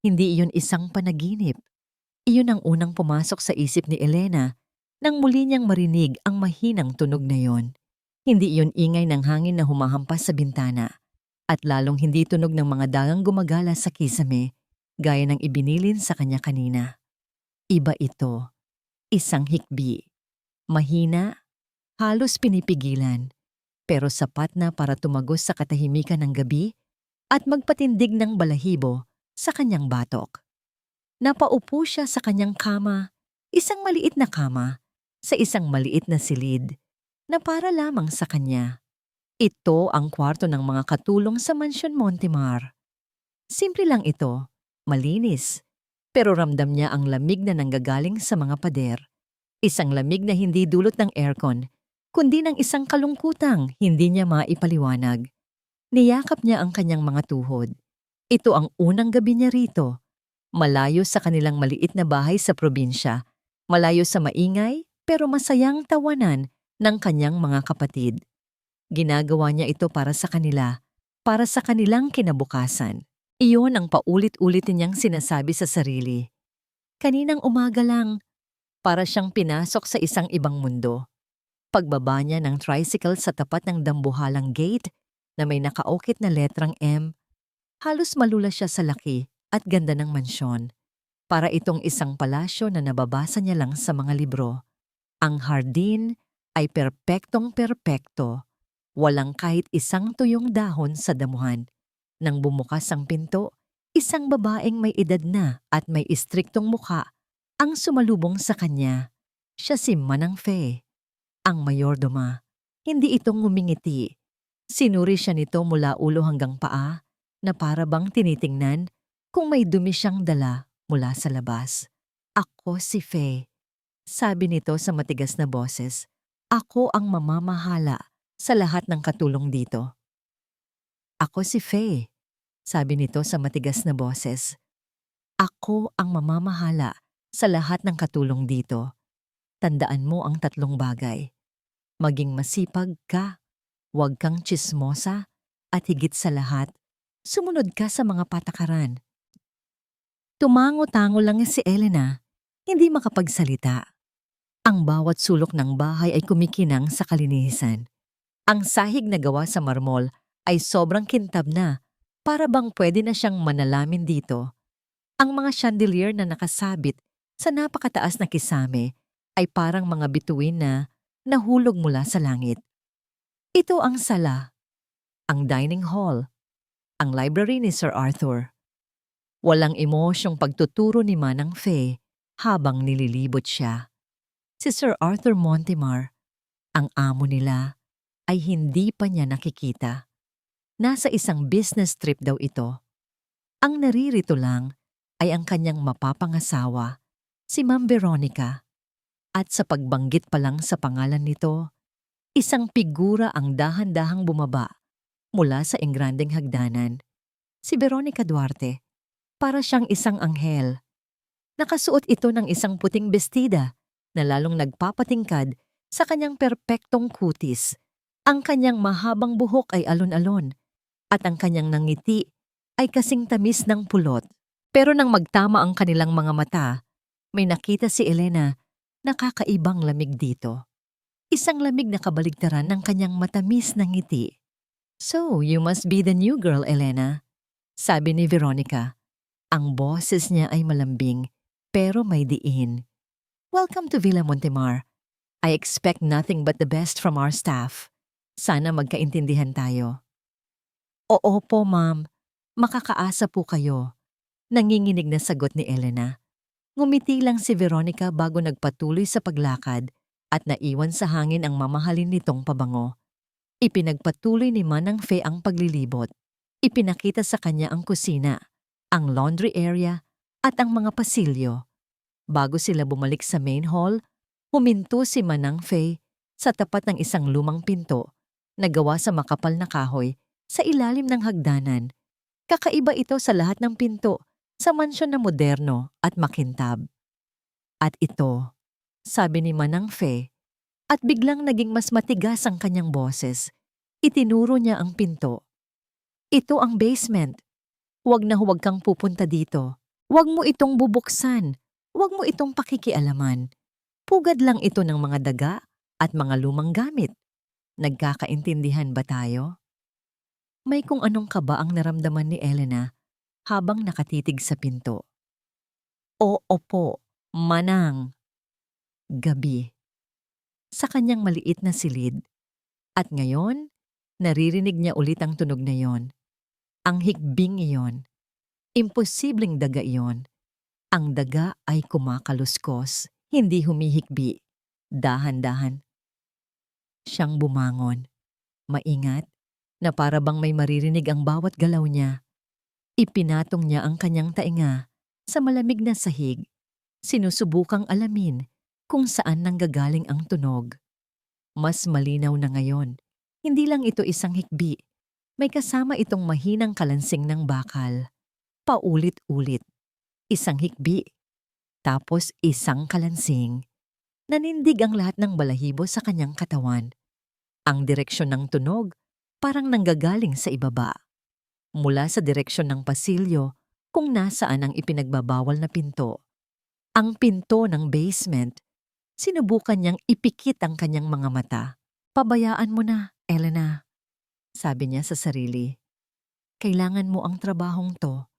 Hindi iyon isang panaginip. Iyon ang unang pumasok sa isip ni Elena nang muli niyang marinig ang mahinang tunog na yon. Hindi iyon ingay ng hangin na humahampas sa bintana at lalong hindi tunog ng mga dagang gumagala sa kisame gaya ng ibinilin sa kanya kanina. Iba ito, isang hikbi. Mahina, halos pinipigilan, pero sapat na para tumagos sa katahimikan ng gabi at magpatindig ng balahibo sa kanyang batok. Napaupo siya sa kanyang kama, isang maliit na kama, sa isang maliit na silid na para lamang sa kanya. Ito ang kwarto ng mga katulong sa Mansyon Montemar. Simple lang ito, malinis, pero ramdam niya ang lamig na nanggagaling sa mga pader. Isang lamig na hindi dulot ng aircon, kundi ng isang kalungkutang hindi niya maipaliwanag. Niyakap niya ang kanyang mga tuhod. Ito ang unang gabi niya rito. Malayo sa kanilang maliit na bahay sa probinsya, malayo sa maingay pero masayang tawanan ng kanyang mga kapatid. Ginagawa niya ito para sa kanila, para sa kanilang kinabukasan. Iyon ang paulit-ulit niyang sinasabi sa sarili. Kaninang umaga lang, para siyang pinasok sa isang ibang mundo. Pagbaba niya ng tricycle sa tapat ng dambuhalang gate na may nakaukit na letrang M, halos malula siya sa laki at ganda ng mansyon. Para itong isang palasyo na nababasa niya lang sa mga libro. Ang hardin ay perpektong-perpekto. Walang kahit isang tuyong dahon sa damuhan. Nang bumukas ang pinto, isang babaeng may edad na at may istriktong mukha ang sumalubong sa kanya. Siya si Manang Fe, ang mayordoma. Hindi ito ngumingiti. Sinuri siya nito mula ulo hanggang paa na para bang tinitingnan kung may dumi siyang dala mula sa labas. Ako si Fe, sabi nito sa matigas na boses. Ako ang mamamahala sa lahat ng katulong dito. Ako si Fe, sabi nito sa matigas na boses. Ako ang mamamahala sa lahat ng katulong dito. Tandaan mo ang tatlong bagay. Maging masipag ka, huwag kang tsismosa, at higit sa lahat, sumunod ka sa mga patakaran. Tumango-tango lang si Elena, hindi makapagsalita. Ang bawat sulok ng bahay ay kumikinang sa kalinisan. Ang sahig na gawa sa marmol ay sobrang kintab na, para bang pwede na siyang manalamin dito. Ang mga chandelier na nakasabit sa napakataas na kisame ay parang mga bituin na nahulog mula sa langit. Ito ang sala, ang dining hall, ang library ni Sir Arthur. Walang emosyong pagtuturo ni Manang Fe habang nililibot siya. Si Sir Arthur Montemar, ang amo nila, ay hindi pa niya nakikita. Nasa isang business trip daw ito. Ang naririto lang ay ang kanyang mapapangasawa, si Ma'am Veronica. At sa pagbanggit pa lang sa pangalan nito, isang figura ang dahan-dahang bumaba mula sa engrandeng hagdanan. Si Veronica Duarte. Para siyang isang anghel. Nakasuot ito ng isang puting bestida na lalong nagpapatingkad sa kanyang perpektong kutis. Ang kanyang mahabang buhok ay alon-alon at ang kanyang nangiti ay kasing tamis ng pulot. Pero nang magtama ang kanilang mga mata, may nakita si Elena na kakaibang lamig dito. Isang lamig na kabaligtaran ng kanyang matamis na ngiti. So, you must be the new girl, Elena, sabi ni Veronica. Ang boses niya ay malambing, pero may diin. Welcome to Villa Montemar. I expect nothing but the best from our staff. Sana magkaintindihan tayo. Oo po, ma'am. Makakaasa po kayo. Nanginginig na sagot ni Elena. Ngumiti lang si Veronica bago nagpatuloy sa paglakad at naiwan sa hangin ang mamahalin nitong pabango. Ipinagpatuloy ni Manang Fe ang paglilibot. Ipinakita sa kanya ang kusina, ang laundry area at ang mga pasilyo. Bago sila bumalik sa main hall, huminto si Manang Fe sa tapat ng isang lumang pinto na gawa sa makapal na kahoy sa ilalim ng hagdanan. Kakaiba ito sa lahat ng pinto sa mansyon na moderno at makintab. At ito, sabi ni Manang Fe, at biglang naging mas matigas ang kanyang boses. Itinuro niya ang pinto. Ito ang basement. Huwag na huwag kang pupunta dito. Huwag mo itong bubuksan. Huwag mo itong pakikialaman. Pugad lang ito ng mga daga at mga lumang gamit. Nagkakaintindihan ba tayo? May kung anong kaba ang naramdaman ni Elena habang nakatitig sa pinto. Oo po, manang. Gabi. Sa kanyang maliit na silid. At ngayon, naririnig niya ulit ang tunog na iyon. Ang hikbing iyon. Imposibleng daga iyon. Ang daga ay kumakaluskos, hindi humihikbi. Dahan-dahan. Siyang bumangon. Maingat, na para bang may maririnig ang bawat galaw niya. Ipinatong niya ang kanyang tainga sa malamig na sahig. Sinusubukang alamin kung saan nanggagaling ang tunog. Mas malinaw na ngayon. Hindi lang ito isang hikbi. May kasama itong mahinang kalansing ng bakal. Paulit-ulit. Isang hikbi. Tapos isang kalansing. Nanindig ang lahat ng balahibo sa kanyang katawan. Ang direksyon ng tunog parang nanggagaling sa ibaba. Mula sa direksyon ng pasilyo kung nasaan ang ipinagbabawal na pinto. Ang pinto ng basement. Sinubukan niyang ipikit ang kanyang mga mata. Pabayaan mo na, Elena. Sabi niya sa sarili. Kailangan mo ang trabahong to.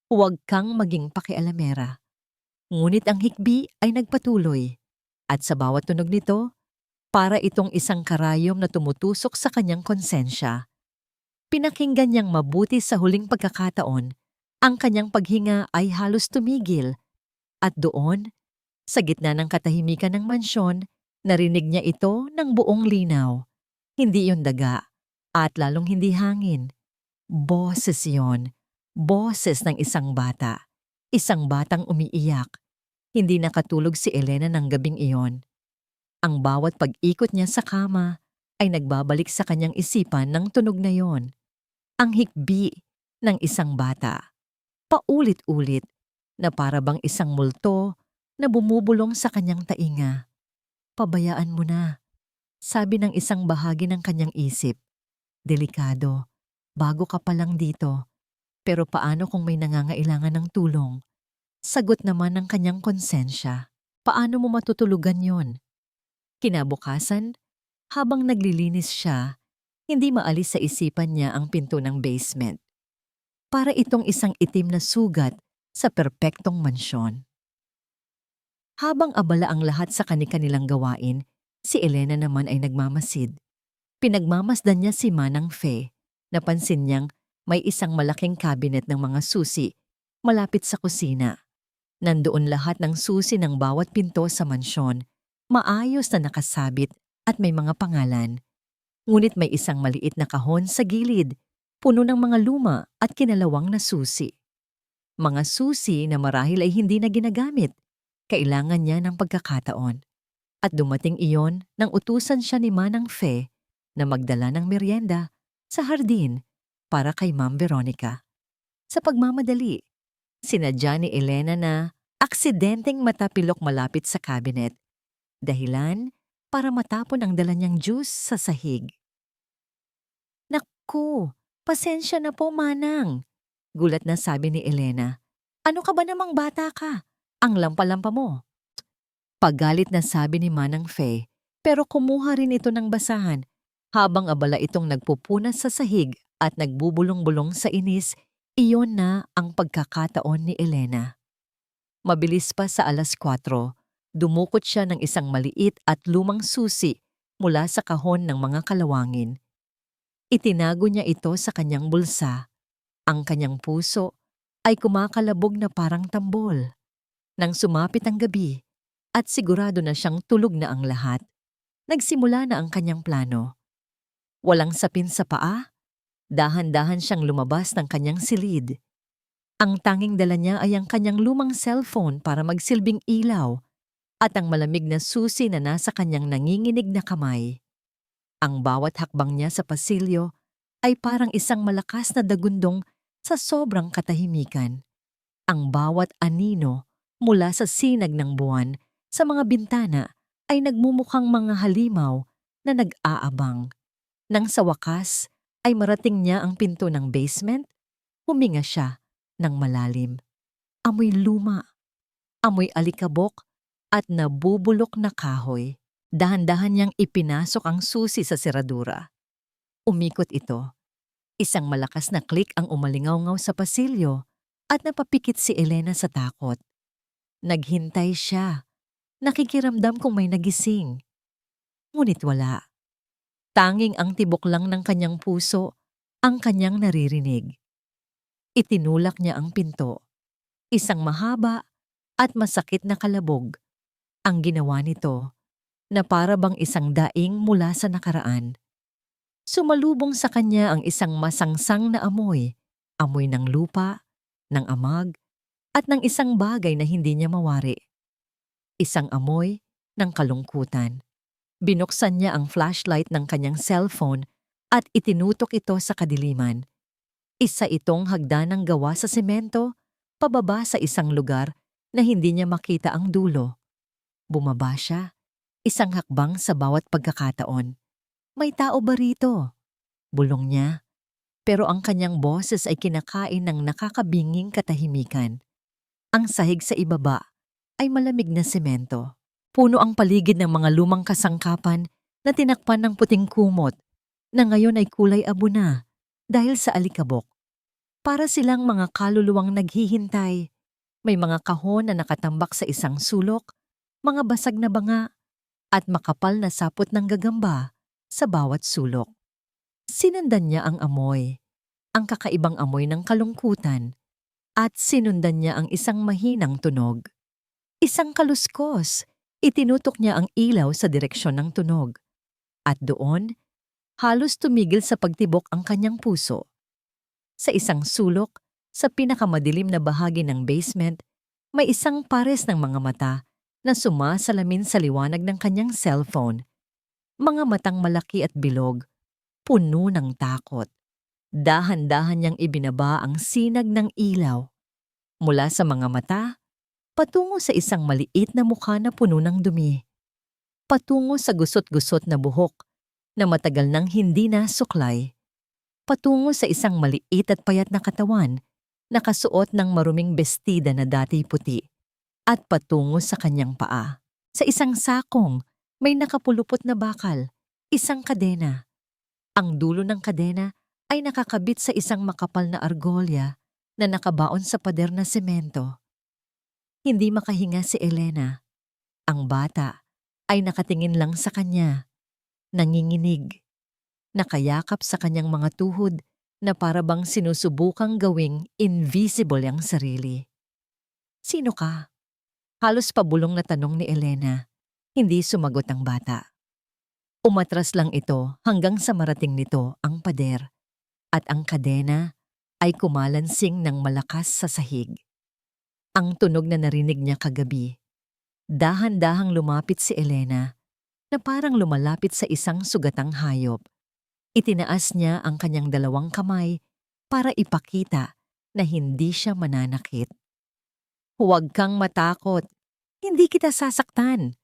Huwag kang maging pakialamera. Ngunit ang hikbi ay nagpatuloy. At sa bawat tunog nito, para itong isang karayom na tumutusok sa kanyang konsensya. Pinakinggan niyang mabuti sa huling pagkakataon. Ang kanyang paghinga ay halos tumigil. At doon, sa gitna ng katahimikan ng mansyon, narinig niya ito ng buong linaw. Hindi yon daga, at lalong hindi hangin. Boses yon. Boses ng isang bata. Isang batang umiiyak. Hindi nakatulog si Elena ng gabing iyon. Ang bawat pag-ikot niya sa kama ay nagbabalik sa kanyang isipan ng tunog na yon. Ang hikbi ng isang bata. Paulit-ulit na para bang isang multo na bumubulong sa kanyang tainga. Pabayaan mo na, sabi ng isang bahagi ng kanyang isip. Delikado, bago ka pa lang dito. Pero paano kung may nangangailangan ng tulong? Sagot naman ng kanyang konsensya. Paano mo matutulugan yon? Kinabukasan, habang naglilinis siya, hindi maalis sa isipan niya ang pinto ng basement. Para itong isang itim na sugat sa perpektong mansyon. Habang abala ang lahat sa kani-kanilang gawain, si Elena naman ay nagmamasid. Pinagmamasdan niya si Manang Fe. Napansin niyang may isang malaking cabinet ng mga susi malapit sa kusina. Nandoon lahat ng susi ng bawat pinto sa mansyon, maayos na nakasabit at may mga pangalan. Ngunit may isang maliit na kahon sa gilid, puno ng mga luma at kinalawang na susi. Mga susi na marahil ay hindi na ginagamit. Kailangan niya ng pagkakataon. At dumating iyon nang utusan siya ni Manang Fe na magdala ng merienda sa hardin para kay Ma'am Veronica. Sa pagmamadali, sinadya ni Elena na aksidenteng matapilok malapit sa cabinet. Dahilan para matapon ang dala niyang juice sa sahig. Naku, pasensya na po, Manang. Gulat na sabi ni Elena. Ano ka ba namang bata ka? Ang lampa-lampa mo. Pagalit na sabi ni Manang Fe, pero kumuha rin ito ng basahan habang abala itong nagpupunas sa sahig at nagbubulong-bulong sa inis. Iyon na ang pagkakataon ni Elena. Mabilis pa sa 4:00, dumukot siya ng isang maliit at lumang susi mula sa kahon ng mga kalawangin. Itinago niya ito sa kanyang bulsa. Ang kanyang puso ay kumakalabog na parang tambol. Nang sumapit ang gabi at sigurado na siyang tulog na ang lahat, nagsimula na ang kanyang plano. Walang sapin sa paa, dahan-dahan siyang lumabas ng kanyang silid. Ang tanging dala niya ay ang kanyang lumang cellphone para magsilbing ilaw at ang malamig na susi na nasa kanyang nanginginig na kamay. Ang bawat hakbang niya sa pasilyo ay parang isang malakas na dagundong sa sobrang katahimikan. Ang bawat anino mula sa sinag ng buwan sa mga bintana ay nagmumukhang mga halimaw na nag-aabang. Nang sa wakas ay marating niya ang pinto ng basement, huminga siya ng malalim. Amoy luma, amoy alikabok, at nabubulok na kahoy. Dahan-dahan niyang ipinasok ang susi sa seradura. Umikot ito. Isang malakas na klik ang umalingaw-ngaw sa pasilyo at napapikit si Elena sa takot. Naghintay siya. Nakikiramdam kung may nagising. Ngunit wala. Tanging ang tibok lang ng kanyang puso ang kanyang naririnig. Itinulak niya ang pinto. Isang mahaba at masakit na kalabog ang ginawa nito na para bang isang daing mula sa nakaraan. Sumalubong sa kanya ang isang masangsang na amoy, amoy ng lupa, ng amag, at ng isang bagay na hindi niya mawari. Isang amoy ng kalungkutan. Binuksan niya ang flashlight ng kanyang cellphone at itinutok ito sa kadiliman. Isa itong hagdanang gawa sa semento, pababa sa isang lugar na hindi niya makita ang dulo. Bumaba siya, isang hakbang sa bawat pagkakataon. May tao ba rito? Bulong niya, pero ang kanyang boses ay kinakain ng nakakabinging katahimikan. Ang sahig sa ibaba ay malamig na semento. Puno ang paligid ng mga lumang kasangkapan na tinakpan ng puting kumot na ngayon ay kulay abo na dahil sa alikabok. Para silang mga kaluluwang naghihintay. May mga kahon na nakatambak sa isang sulok, mga basag na banga, at makapal na sapot ng gagamba sa bawat sulok. Sinundan niya ang amoy, ang kakaibang amoy ng kalungkutan, at sinundan niya ang isang mahinang tunog. Isang kaluskos, itinutok niya ang ilaw sa direksyon ng tunog. At doon, halos tumigil sa pagtibok ang kanyang puso. Sa isang sulok, sa pinakamadilim na bahagi ng basement, may isang pares ng mga mata na sumasalamin sa liwanag ng kanyang cellphone. Mga matang malaki at bilog, puno ng takot. Dahan-dahan niyang ibinaba ang sinag ng ilaw. Mula sa mga mata, patungo sa isang maliit na mukha na puno ng dumi. Patungo sa gusot-gusot na buhok na matagal nang hindi nasuklay. Patungo sa isang maliit at payat na katawan, nakasuot ng maruming bestida na dati puti. At patungo sa kanyang paa. Sa isang sakong, may nakapulupot na bakal, isang kadena. Ang dulo ng kadena ay nakakabit sa isang makapal na argolya na nakabaon sa pader na semento. Hindi makahinga si Elena. Ang bata ay nakatingin lang sa kanya, nanginginig, nakayakap sa kanyang mga tuhod na para bang sinusubukang gawing invisible ang sarili. Sino ka? Halos pabulong na tanong ni Elena. Hindi sumagot ang bata. Umatras lang ito hanggang sa marating nito ang pader at ang kadena ay kumalansing ng malakas sa sahig. Ang tunog na narinig niya kagabi. Dahan-dahang lumapit si Elena na parang lumalapit sa isang sugatang hayop. Itinaas niya ang kanyang dalawang kamay para ipakita na hindi siya mananakit. Huwag kang matakot. Hindi kita sasaktan.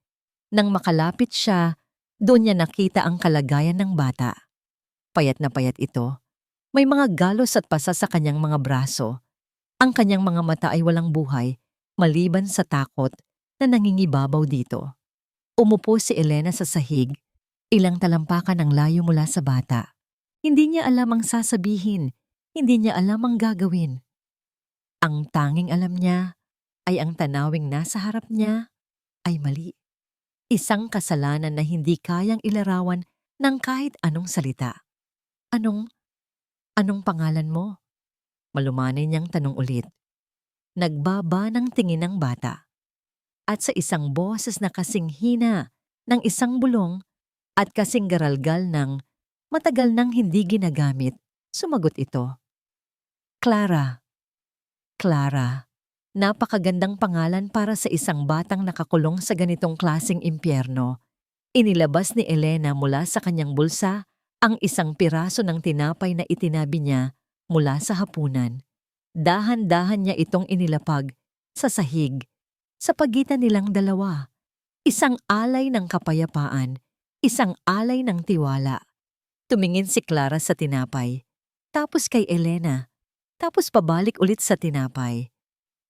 Nang makalapit siya, doon niya nakita ang kalagayan ng bata. Payat na payat ito. May mga galos at pasa sa kanyang mga braso. Ang kanyang mga mata ay walang buhay, maliban sa takot na nangingibabaw dito. Umupo si Elena sa sahig, ilang talampakan ang layo mula sa bata. Hindi niya alam ang sasabihin, hindi niya alam ang gagawin. Ang tanging alam niya ay ang tanawing nasa harap niya ay mali. Isang kasalanan na hindi kayang ilarawan ng kahit anong salita. Anong pangalan mo? Malumanay niyang tanong ulit. Nagbaba ng tingin ng bata. At sa isang boses na kasing hina ng isang bulong at kasing garalgal ng matagal nang hindi ginagamit, sumagot ito. Clara. Clara. Napakagandang pangalan para sa isang batang nakakulong sa ganitong klaseng impyerno. Inilabas ni Elena mula sa kanyang bulsa ang isang piraso ng tinapay na itinabi niya mula sa hapunan. Dahan-dahan niya itong inilapag sa sahig, sa pagitan nilang dalawa. Isang alay ng kapayapaan, isang alay ng tiwala. Tumingin si Clara sa tinapay, tapos kay Elena, tapos pabalik ulit sa tinapay.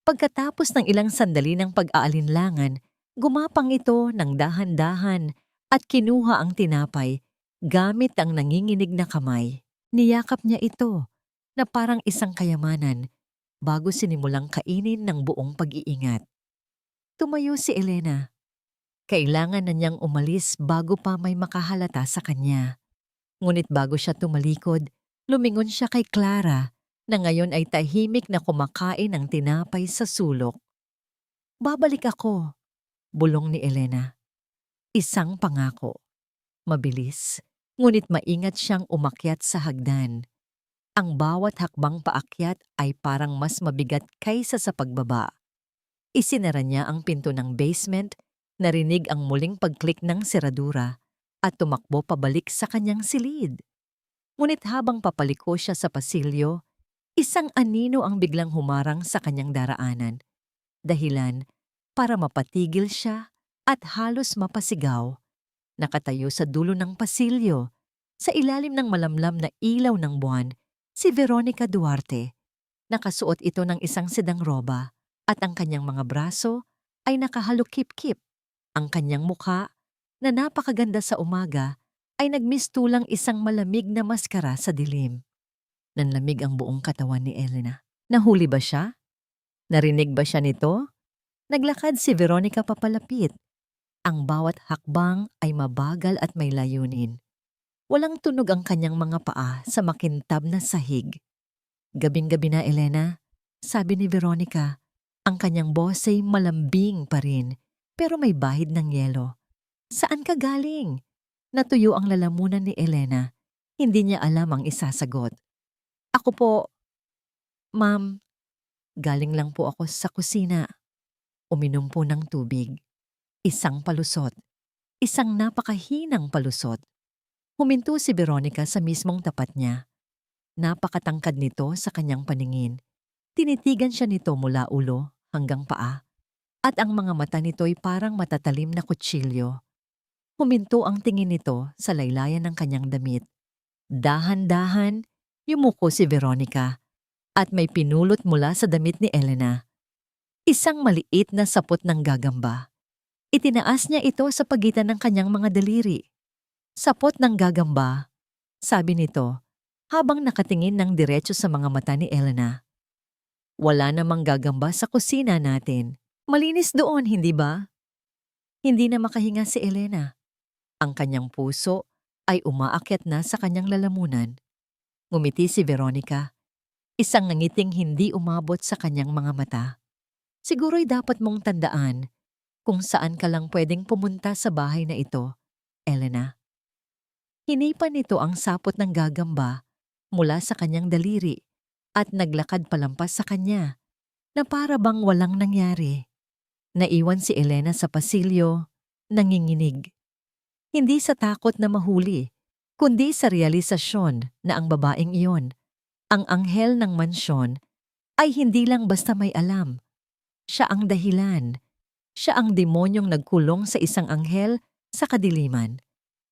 Pagkatapos ng ilang sandali ng pag-aalinlangan, gumapang ito ng dahan-dahan at kinuha ang tinapay gamit ang nanginginig na kamay. Niyakap niya ito na parang isang kayamanan bago sinimulang kainin ng buong pag-iingat. Tumayo si Elena. Kailangan na niyang umalis bago pa may makahalata sa kanya. Ngunit bago siya tumalikod, lumingon siya kay Clara na ngayon ay tahimik na kumakain ng tinapay sa sulok. Babalik ako, bulong ni Elena. Isang pangako. Mabilis, ngunit maingat siyang umakyat sa hagdan. Ang bawat hakbang paakyat ay parang mas mabigat kaysa sa pagbaba. Isinara niya ang pinto ng basement, narinig ang muling pag-click ng seradura at tumakbo pabalik sa kanyang silid. Ngunit habang papaliko siya sa pasilyo, isang anino ang biglang humarang sa kanyang daraanan. Dahilan para mapatigil siya at halos mapasigaw. Nakatayo sa dulo ng pasilyo, sa ilalim ng malamlam na ilaw ng buwan, si Veronica Duarte. Nakasuot ito ng isang sedang roba at ang kanyang mga braso ay nakahalukip-kip. Ang kanyang mukha, na napakaganda sa umaga, ay nagmistulang isang malamig na maskara sa dilim. Nanlamig ang buong katawan ni Elena. Nahuli ba siya? Narinig ba siya nito? Naglakad si Veronica papalapit. Ang bawat hakbang ay mabagal at may layunin. Walang tunog ang kanyang mga paa sa makintab na sahig. Gabing-gabi na, Elena, sabi ni Veronica. Ang kanyang boses ay malambing pa rin, pero may bahid ng yelo. Saan ka galing? Natuyo ang lalamunan ni Elena. Hindi niya alam ang isasagot. Ako po, ma'am. Galing lang po ako sa kusina. Uminom po ng tubig. Isang palusot. Isang napakahinang palusot. Huminto si Veronica sa mismong tapat niya. Napakatangkad nito sa kanyang paningin. Tinitigan siya nito mula ulo hanggang paa. At ang mga mata nito'y parang matatalim na kutsilyo. Huminto ang tingin nito sa laylayan ng kanyang damit. Dahan-dahan, yumuko si Veronica at may pinulot mula sa damit ni Elena. Isang maliit na sapot ng gagamba. Itinaas niya ito sa pagitan ng kanyang mga daliri. Sapot ng gagamba, sabi nito, habang nakatingin ng diretso sa mga mata ni Elena. Wala namang gagamba sa kusina natin. Malinis doon, hindi ba? Hindi na makahinga si Elena. Ang kanyang puso ay umaakyat na sa kanyang lalamunan. Ngumiti si Veronica. Isang ngiting hindi umabot sa kanyang mga mata. Siguro'y dapat mong tandaan kung saan ka lang pwedeng pumunta sa bahay na ito, Elena. Hinipan nito ang sapot ng gagamba mula sa kanyang daliri at naglakad palampas sa kanya na para bang walang nangyari. Naiwan si Elena sa pasilyo, nanginginig. Hindi sa takot na mahuli, kundi sa realisasyon na ang babaeng iyon, ang anghel ng mansyon, ay hindi lang basta may alam. Siya ang dahilan. Siya ang demonyong nagkulong sa isang anghel sa kadiliman.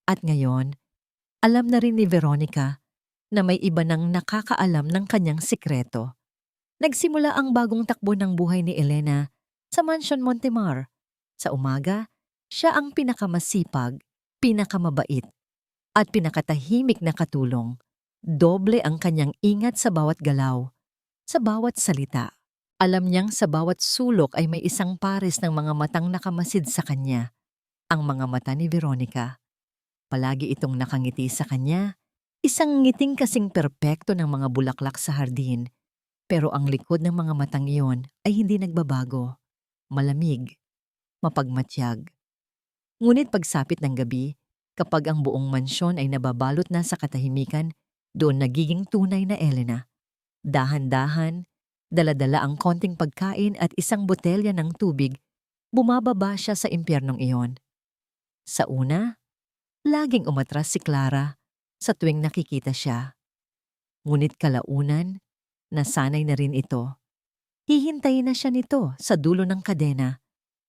At ngayon, alam na rin ni Veronica na may iba nang nakakaalam ng kanyang sikreto. Nagsimula ang bagong takbo ng buhay ni Elena sa Mansion Montemar. Sa umaga, siya ang pinakamasipag, pinakamabait, at pinakatahimik na katulong. Doble ang kanyang ingat sa bawat galaw, sa bawat salita. Alam niyang sa bawat sulok ay may isang pares ng mga matang nakamasid sa kanya. Ang mga mata ni Veronica. Palagi itong nakangiti sa kanya, isang ngiting kasing perpekto ng mga bulaklak sa hardin. Pero ang likod ng mga matang iyon ay hindi nagbabago. Malamig, mapagmatyag. Ngunit pagsapit ng gabi, kapag ang buong mansyon ay nababalot na sa katahimikan, doon nagiging tunay na Elena. Dahan-dahan, dala-dala ang konting pagkain at isang botelya ng tubig, bumababa siya sa impyernong iyon. Sa una, laging umatras si Clara sa tuwing nakikita siya. Ngunit kalaunan, nasanay na rin ito. Hihintayin na siya nito sa dulo ng kadena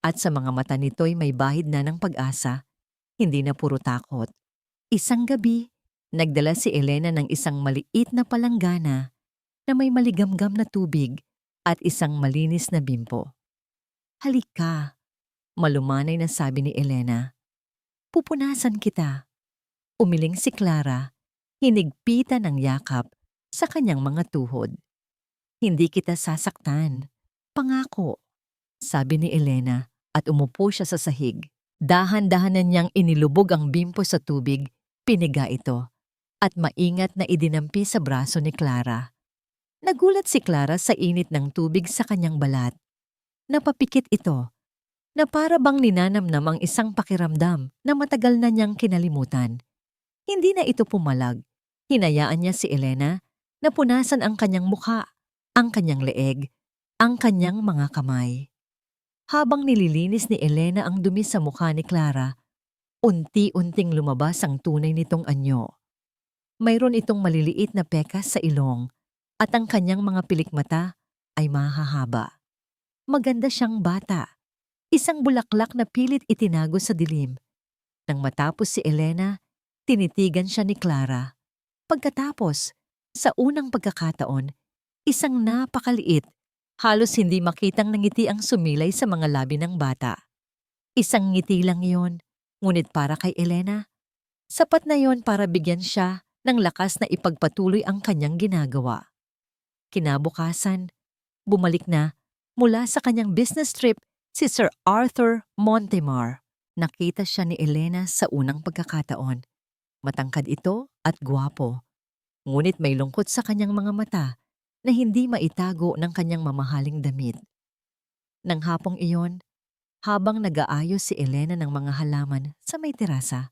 at sa mga mata nito'y may bahid na ng pag-asa, hindi na puro takot. Isang gabi, nagdala si Elena ng isang maliit na palanggana na may maligamgam na tubig at isang malinis na bimpo. "Halika," malumanay na sabi ni Elena. "Pupunasan kita." Umiling si Clara, hinigpitan ng yakap sa kanyang mga tuhod. "Hindi kita sasaktan. Pangako," sabi ni Elena at umupo siya sa sahig. Dahan-dahanan niyang inilubog ang bimpo sa tubig, piniga ito, at maingat na idinampi sa braso ni Clara. Nagulat si Clara sa init ng tubig sa kanyang balat. Napapikit ito, na para bang ninanamnam ang isang pakiramdam na matagal na niyang kinalimutan. Hindi na ito pumalag. Hinayaan niya si Elena na punasan ang kanyang mukha, ang kanyang leeg, ang kanyang mga kamay. Habang nililinis ni Elena ang dumi sa mukha ni Clara, unti-unting lumabas ang tunay nitong anyo. Mayroon itong maliliit na pekas sa ilong at ang kanyang mga pilikmata ay mahahaba. Maganda siyang bata, isang bulaklak na pilit itinago sa dilim. Nang matapos si Elena, tinitigan siya ni Clara. Pagkatapos, sa unang pagkakataon, isang napakaliit, halos hindi makitang ngiti ang sumilay sa mga labi ng bata. Isang ngiti lang yon, ngunit para kay Elena, sapat na yon para bigyan siya ng lakas na ipagpatuloy ang kanyang ginagawa. Kinabukasan, bumalik na mula sa kanyang business trip si Sir Arthur Montemar. Nakita siya ni Elena sa unang pagkakataon. Matangkad ito at gwapo, ngunit may lungkot sa kanyang mga mata na hindi maitago ng kanyang mamahaling damit. Nang hapong iyon, habang nag-aayos si Elena ng mga halaman sa may terasa,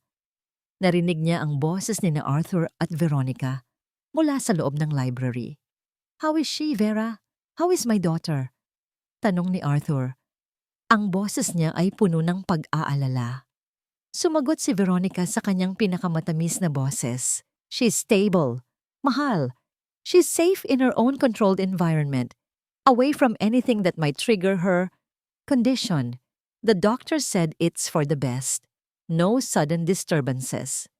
narinig niya ang boses ni na Arthur at Veronica mula sa loob ng library. "How is she, Vera? How is my daughter?" tanong ni Arthur. Ang boses niya ay puno ng pag-aalala. Sumagot si Veronica sa kanyang pinakamatamis na boses. "She's stable. Mahal. She's safe in her own controlled environment, away from anything that might trigger her condition. The doctor said it's for the best. No sudden disturbances."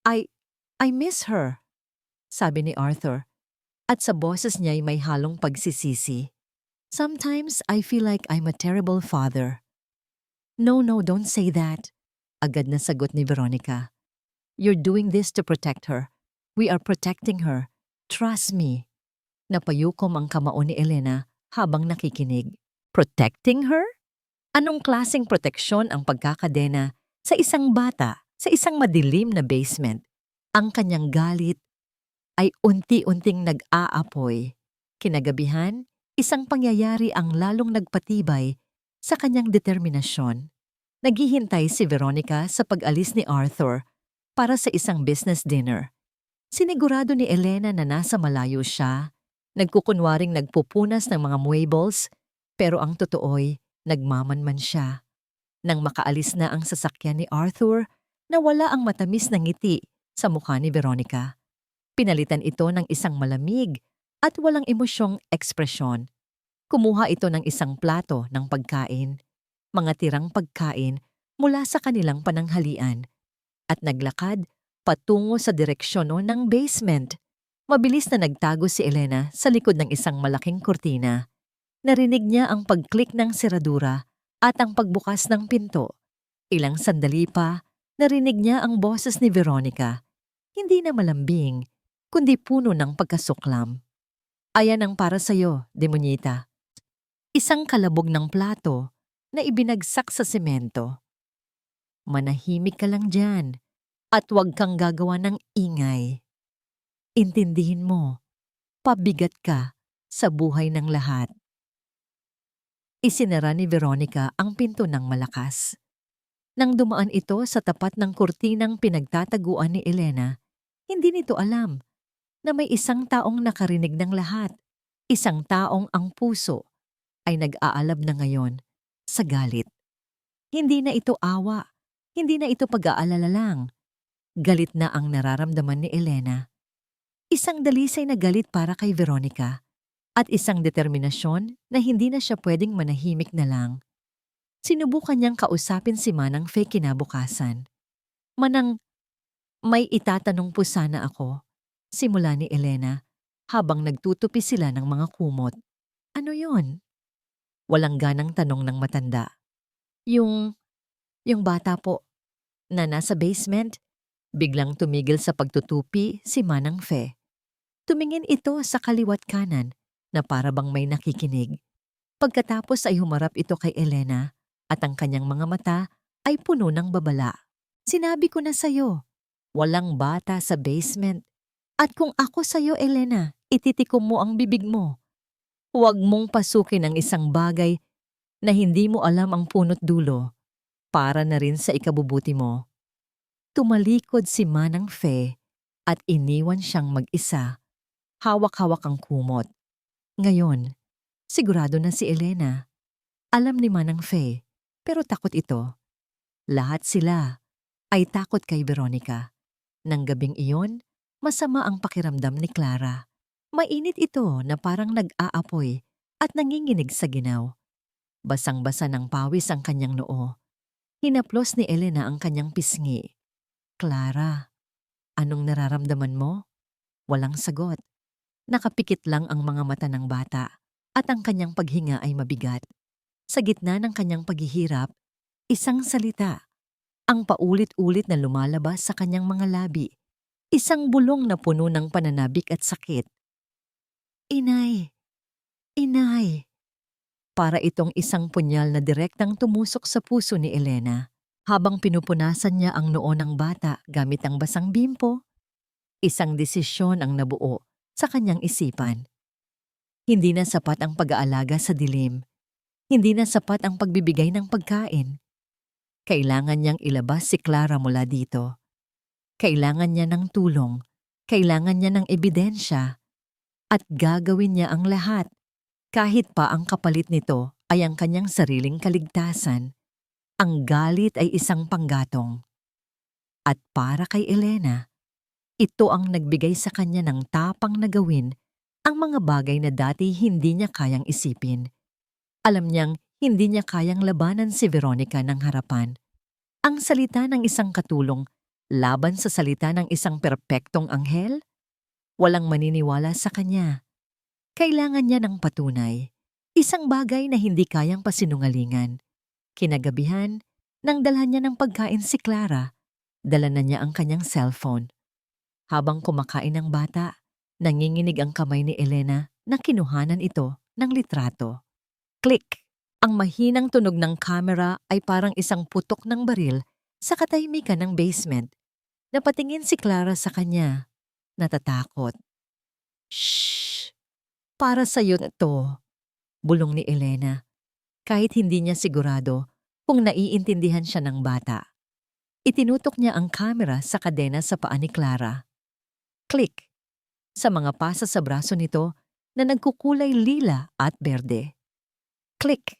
I miss her," sabi ni Arthur, at sa boses niya'y may halong pagsisisi. "Sometimes I feel like I'm a terrible father." No, don't say that," agad na sagot ni Veronica. "You're doing this to protect her. We are protecting her. Trust me." Napayukom ang kamao ni Elena habang nakikinig. Protecting her? Anong klaseng proteksyon ang pagkakadena sa isang bata sa isang madilim na basement? Ang kanyang galit ay unti-unting nag-aapoy. Kinagabihan, isang pangyayari ang lalong nagpatibay sa kanyang determinasyon. Naghihintay si Veronica sa pag-alis ni Arthur para sa isang business dinner. Sinigurado ni Elena na nasa malayo siya, nagkukunwaring nagpupunas ng mga muebles, pero ang totoo'y nagmamanman siya. Nang makaalis na ang sasakyan ni Arthur, nawala ang matamis na ngiti sa mukha ni Veronica. Pinalitan ito ng isang malamig at walang emosyong ekspresyon. Kumuha ito ng isang plato ng pagkain, mga tirang pagkain mula sa kanilang pananghalian, at naglakad patungo sa direksyon ng basement. Mabilis na nagtago si Elena sa likod ng isang malaking kurtina. Narinig niya ang pag-click ng seradura at ang pagbukas ng pinto. Ilang sandali pa, narinig niya ang boses ni Veronica. Hindi na malambing, kundi puno ng pagkasuklam. "Ayan ang para sa'yo, demonyita." Isang kalabog ng plato na ibinagsak sa semento. "Manahimik ka lang dyan at huwag kang gagawa ng ingay. Intindihin mo, pabigat ka sa buhay ng lahat." Isinara ni Veronica ang pinto ng malakas. Nang dumaan ito sa tapat ng kurtinang pinagtataguan ni Elena, hindi nito alam na may isang taong nakarinig ng lahat. Isang taong ang puso ay nag-aalab na ngayon sa galit. Hindi na ito awa, hindi na ito pag-aalala lang. Galit na ang nararamdaman ni Elena. Isang dalisay na galit para kay Veronica at isang determinasyon na hindi na siya pwedeng manahimik na lang. Sinubukan niyang kausapin si Manang Faye kinabukasan. "Manang, may itatanong po sana ako," simula ni Elena habang nagtutupi sila ng mga kumot. Ano yon? Walang ganang tanong ng matanda. Yung, yung bata po na nasa basement, biglang tumigil sa pagtutupi si Manang Fe. Tumingin ito sa kaliwat kanan na para bang may nakikinig. Pagkatapos ay humarap ito kay Elena at ang kanyang mga mata ay puno ng babala. Sinabi ko na sa'yo, walang bata sa basement. At kung ako sa'yo, Elena, ititikom mo ang bibig mo. Huwag mong pasukin ang isang bagay na hindi mo alam ang punot dulo para na rin sa ikabubuti mo. Tumalikod si Manang Fe at iniwan siyang mag-isa. Hawak-hawak ang kumot. Ngayon, sigurado na si Elena. Alam ni Manang Fe, pero takot ito. Lahat sila ay takot kay Veronica. Nang gabing iyon, masama ang pakiramdam ni Clara. Mainit ito na parang nag-aapoy at nanginginig sa ginaw. Basang-basa ng pawis ang kanyang noo. Hinaplos ni Elena ang kanyang pisngi. Clara, anong nararamdaman mo? Walang sagot. Nakapikit lang ang mga mata ng bata at ang kanyang paghinga ay mabigat. Sa gitna ng kanyang paghihirap, isang salita, ang paulit-ulit na lumalabas sa kanyang mga labi. Isang bulong na puno ng pananabik at sakit. Inay! Inay! Para itong isang punyal na direktang tumusok sa puso ni Elena. Habang pinupunasan niya ang noo ng bata gamit ang basang bimpo, isang desisyon ang nabuo sa kanyang isipan. Hindi na sapat ang pag-aalaga sa dilim. Hindi na sapat ang pagbibigay ng pagkain. Kailangan niyang ilabas si Clara mula dito. Kailangan niya ng tulong. Kailangan niya ng ebidensya. At gagawin niya ang lahat. Kahit pa ang kapalit nito ay ang kanyang sariling kaligtasan. Ang galit ay isang panggatong. At para kay Elena, ito ang nagbigay sa kanya ng tapang na gawin ang mga bagay na dati hindi niya kayang isipin. Alam niyang hindi niya kayang labanan si Veronica ng harapan. Ang salita ng isang katulong laban sa salita ng isang perpektong anghel? Walang maniniwala sa kanya. Kailangan niya ng patunay. Isang bagay na hindi kayang pasinungalingan. Kinagabihan, nang dalhan niya ng pagkain si Clara, dala na niya ang kanyang cellphone. Habang kumakain ang bata, nanginginig ang kamay ni Elena na kinuhanan ito ng litrato. Click! Ang mahinang tunog ng kamera ay parang isang putok ng baril sa katahimikan ng basement. Napatingin si Clara sa kanya. Natatakot. Shh! Para sa'yo to, bulong ni Elena. Kahit hindi niya sigurado kung naiintindihan siya ng bata. Itinutok niya ang kamera sa kadena sa paa ni Clara. Click! Sa mga pasa sa braso nito na nagkukulay lila at berde. Click!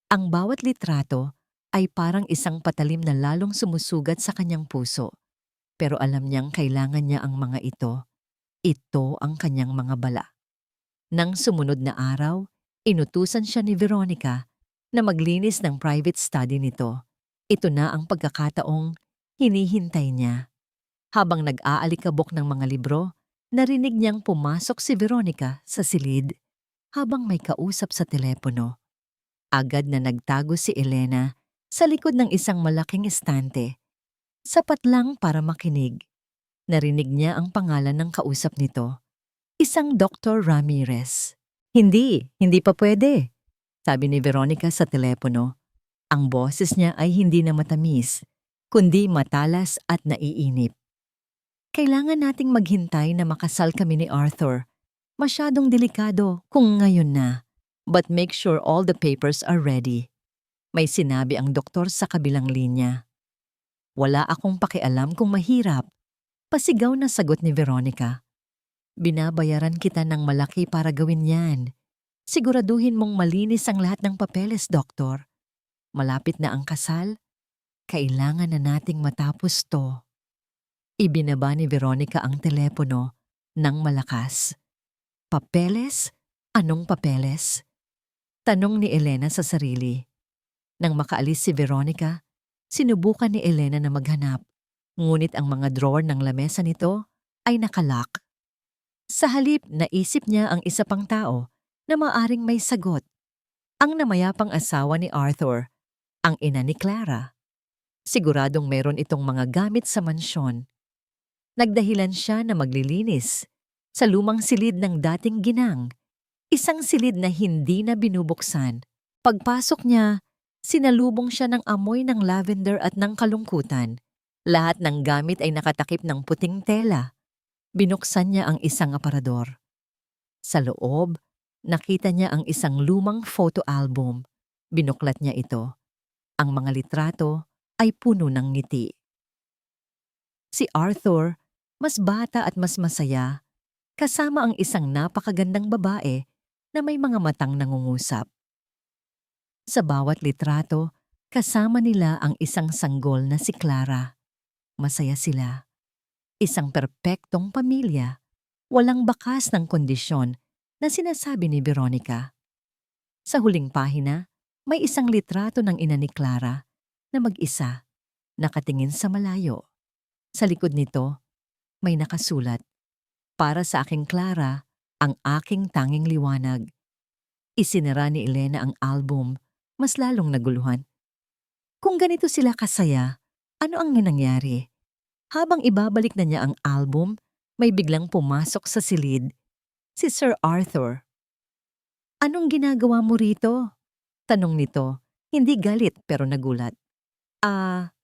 Ang bawat litrato ay parang isang patalim na lalong sumusugat sa kanyang puso. Pero alam niyang kailangan niya ang mga ito. Ito ang kanyang mga bala. Nang sumunod na araw, inutusan siya ni Veronica na maglinis ng private study nito. Ito na ang pagkakataong hinihintay niya. Habang nag-aalikabok ng mga libro, narinig niyang pumasok si Veronica sa silid habang may kausap sa telepono. Agad na nagtago si Elena sa likod ng isang malaking estante. Sapat lang para makinig. Narinig niya ang pangalan ng kausap nito. Isang Dr. Ramirez. Hindi pa pwede, sabi ni Veronica sa telepono. Ang boses niya ay hindi na matamis, kundi matalas at naiinip. Kailangan nating maghintay na makasal kami ni Arthur. Masyadong delikado kung ngayon na. But make sure all the papers are ready. May sinabi ang doktor sa kabilang linya. Wala akong pakialam kung mahirap. Pasigaw na sagot ni Veronica. Binabayaran kita ng malaki para gawin yan. Siguraduhin mong malinis ang lahat ng papeles, doktor. Malapit na ang kasal. Kailangan na nating matapos to. Ibinaba ni Veronica ang telepono ng malakas. Papeles? Anong papeles? Tanong ni Elena sa sarili. Nang makaalis si Veronica, sinubukan ni Elena na maghanap. Ngunit ang mga drawer ng lamesa nito ay nakalock. Sa halip, naisip niya ang isa pang tao na maaring may sagot. Ang namayapang asawa ni Arthur, ang ina ni Clara. Siguradong meron itong mga gamit sa mansyon. Nagdahilan siya na maglilinis sa lumang silid ng dating ginang, isang silid na hindi na binubuksan. Pagpasok niya, sinalubong siya ng amoy ng lavender at ng kalungkutan. Lahat ng gamit ay nakatakip ng puting tela. Binuksan niya ang isang aparador. Sa loob, nakita niya ang isang lumang photo album. Binuklat niya ito. Ang mga litrato ay puno ng ngiti. Si Arthur, mas bata at mas masaya, kasama ang isang napakagandang babae na may mga matang nangungusap. Sa bawat litrato, kasama nila ang isang sanggol na si Clara. Masaya sila. Isang perpektong pamilya, walang bakas ng kondisyon na sinasabi ni Veronica. Sa huling pahina, may isang litrato ng ina ni Clara na mag-isa, nakatingin sa malayo. Sa likod nito, may nakasulat, "Para sa aking Clara, ang aking tanging liwanag." Isinara ni Elena ang album, mas lalong naguluhan. Kung ganito sila kasaya, ano ang nangyari? Habang ibabalik na niya ang album, may biglang pumasok sa silid si Sir Arthur. "Anong ginagawa mo rito?" tanong nito, hindi galit pero nagulat.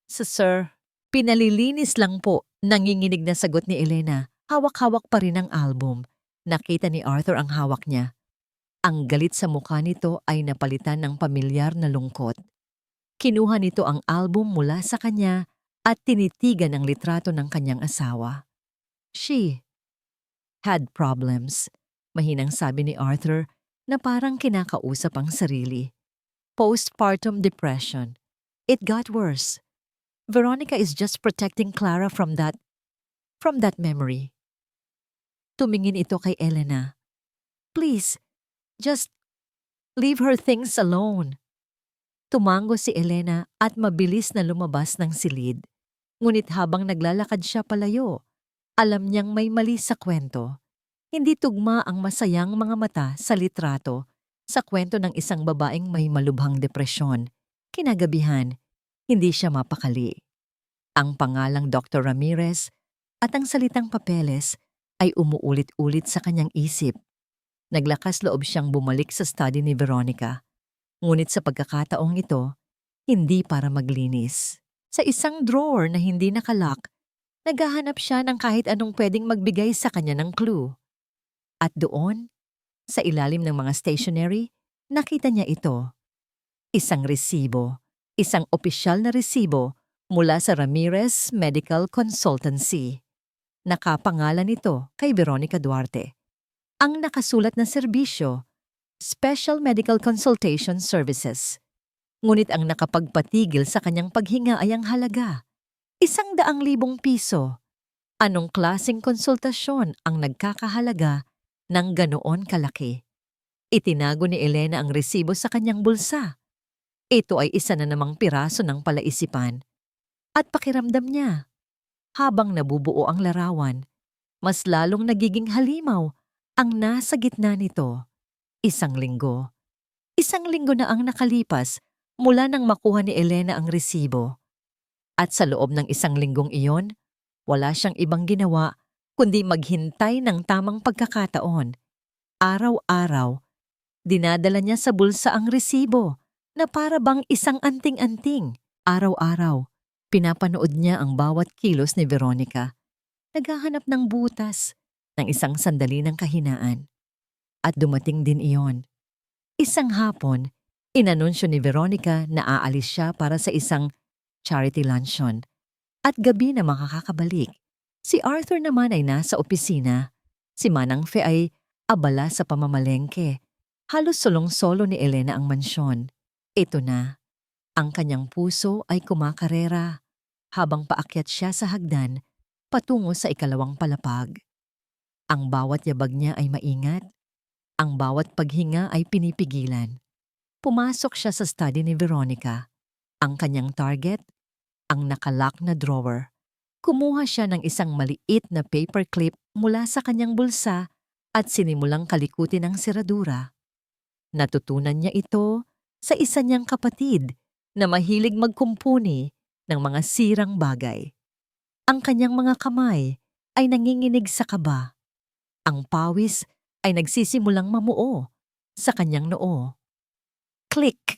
Sir, pinalilinis lang po," nanginginig na sagot ni Elena. Hawak-hawak pa rin ang album. Nakita ni Arthur ang hawak niya. Ang galit sa mukha nito ay napalitan ng pamilyar na lungkot. Kinuha nito ang album mula sa kanya at tinitigan ang litrato ng kanyang asawa. She had problems, mahinang sabi ni Arthur na parang kinakausap ang sarili. Postpartum depression. It got worse. Veronica is just protecting Clara from that memory. Tumingin ito kay Elena. "Please, just leave her things alone." Tumango si Elena at mabilis na lumabas ng silid. Ngunit habang naglalakad siya palayo, alam niyang may mali sa kwento. Hindi tugma ang masayang mga mata sa litrato sa kwento ng isang babaeng may malubhang depresyon. Kinagabihan, hindi siya mapakali. Ang pangalang Dr. Ramirez at ang salitang papeles ay umuulit-ulit sa kanyang isip. Naglakas loob siyang bumalik sa study ni Veronica. Ngunit sa pagkakataong ito, hindi para maglinis. Sa isang drawer na hindi nakalock, naghahanap siya ng kahit anong pwedeng magbigay sa kanya ng clue. At doon, sa ilalim ng mga stationery, nakita niya ito. Isang resibo, isang opisyal na resibo mula sa Ramirez Medical Consultancy. Nakapangalan ito kay Veronica Duarte. Ang nakasulat na serbisyo, Special Medical Consultation Services. Ngunit ang nakapagpatigil sa kanyang paghinga ay ang halaga. 100,000 piso. Anong klaseng konsultasyon ang nagkakahalaga ng ganoon kalaki? Itinago ni Elena ang resibo sa kanyang bulsa. Ito ay isa na namang piraso ng palaisipan. At pakiramdam niya, habang nabubuo ang larawan, mas lalong nagiging halimaw ang nasa gitna nito. 1 linggo. 1 linggo na ang nakalipas mula nang makuha ni Elena ang resibo. At sa loob ng 1 linggong iyon, wala siyang ibang ginawa kundi maghintay ng tamang pagkakataon. Araw-araw, dinadala niya sa bulsa ang resibo na para bang isang anting-anting. Araw-araw, pinapanood niya ang bawat kilos ni Veronica. Naghahanap ng butas, ng isang sandali ng kahinaan. At dumating din iyon. Isang hapon, inanunsyo ni Veronica na aalis siya para sa isang charity luncheon. At gabi na makakabalik. Si Arthur naman ay nasa opisina. Si Manang Fe ay abala sa pamamalengke. Halos solong-solo ni Elena ang mansyon. Ito na. Ang kanyang puso ay kumakarera habang paakyat siya sa hagdan patungo sa 2 palapag. Ang bawat yabag niya ay maingat. Ang bawat paghinga ay pinipigilan. Pumasok siya sa study ni Veronica. Ang kanyang target, ang nakalock na drawer. Kumuha siya ng isang maliit na paperclip mula sa kanyang bulsa at sinimulang kalikutin ang seradura. Natutunan niya ito sa isa niyang kapatid na mahilig magkumpuni ng mga sirang bagay. Ang kanyang mga kamay ay nanginginig sa kaba. Ang pawis ay nagsisimulang mamuo sa kanyang noo. Click!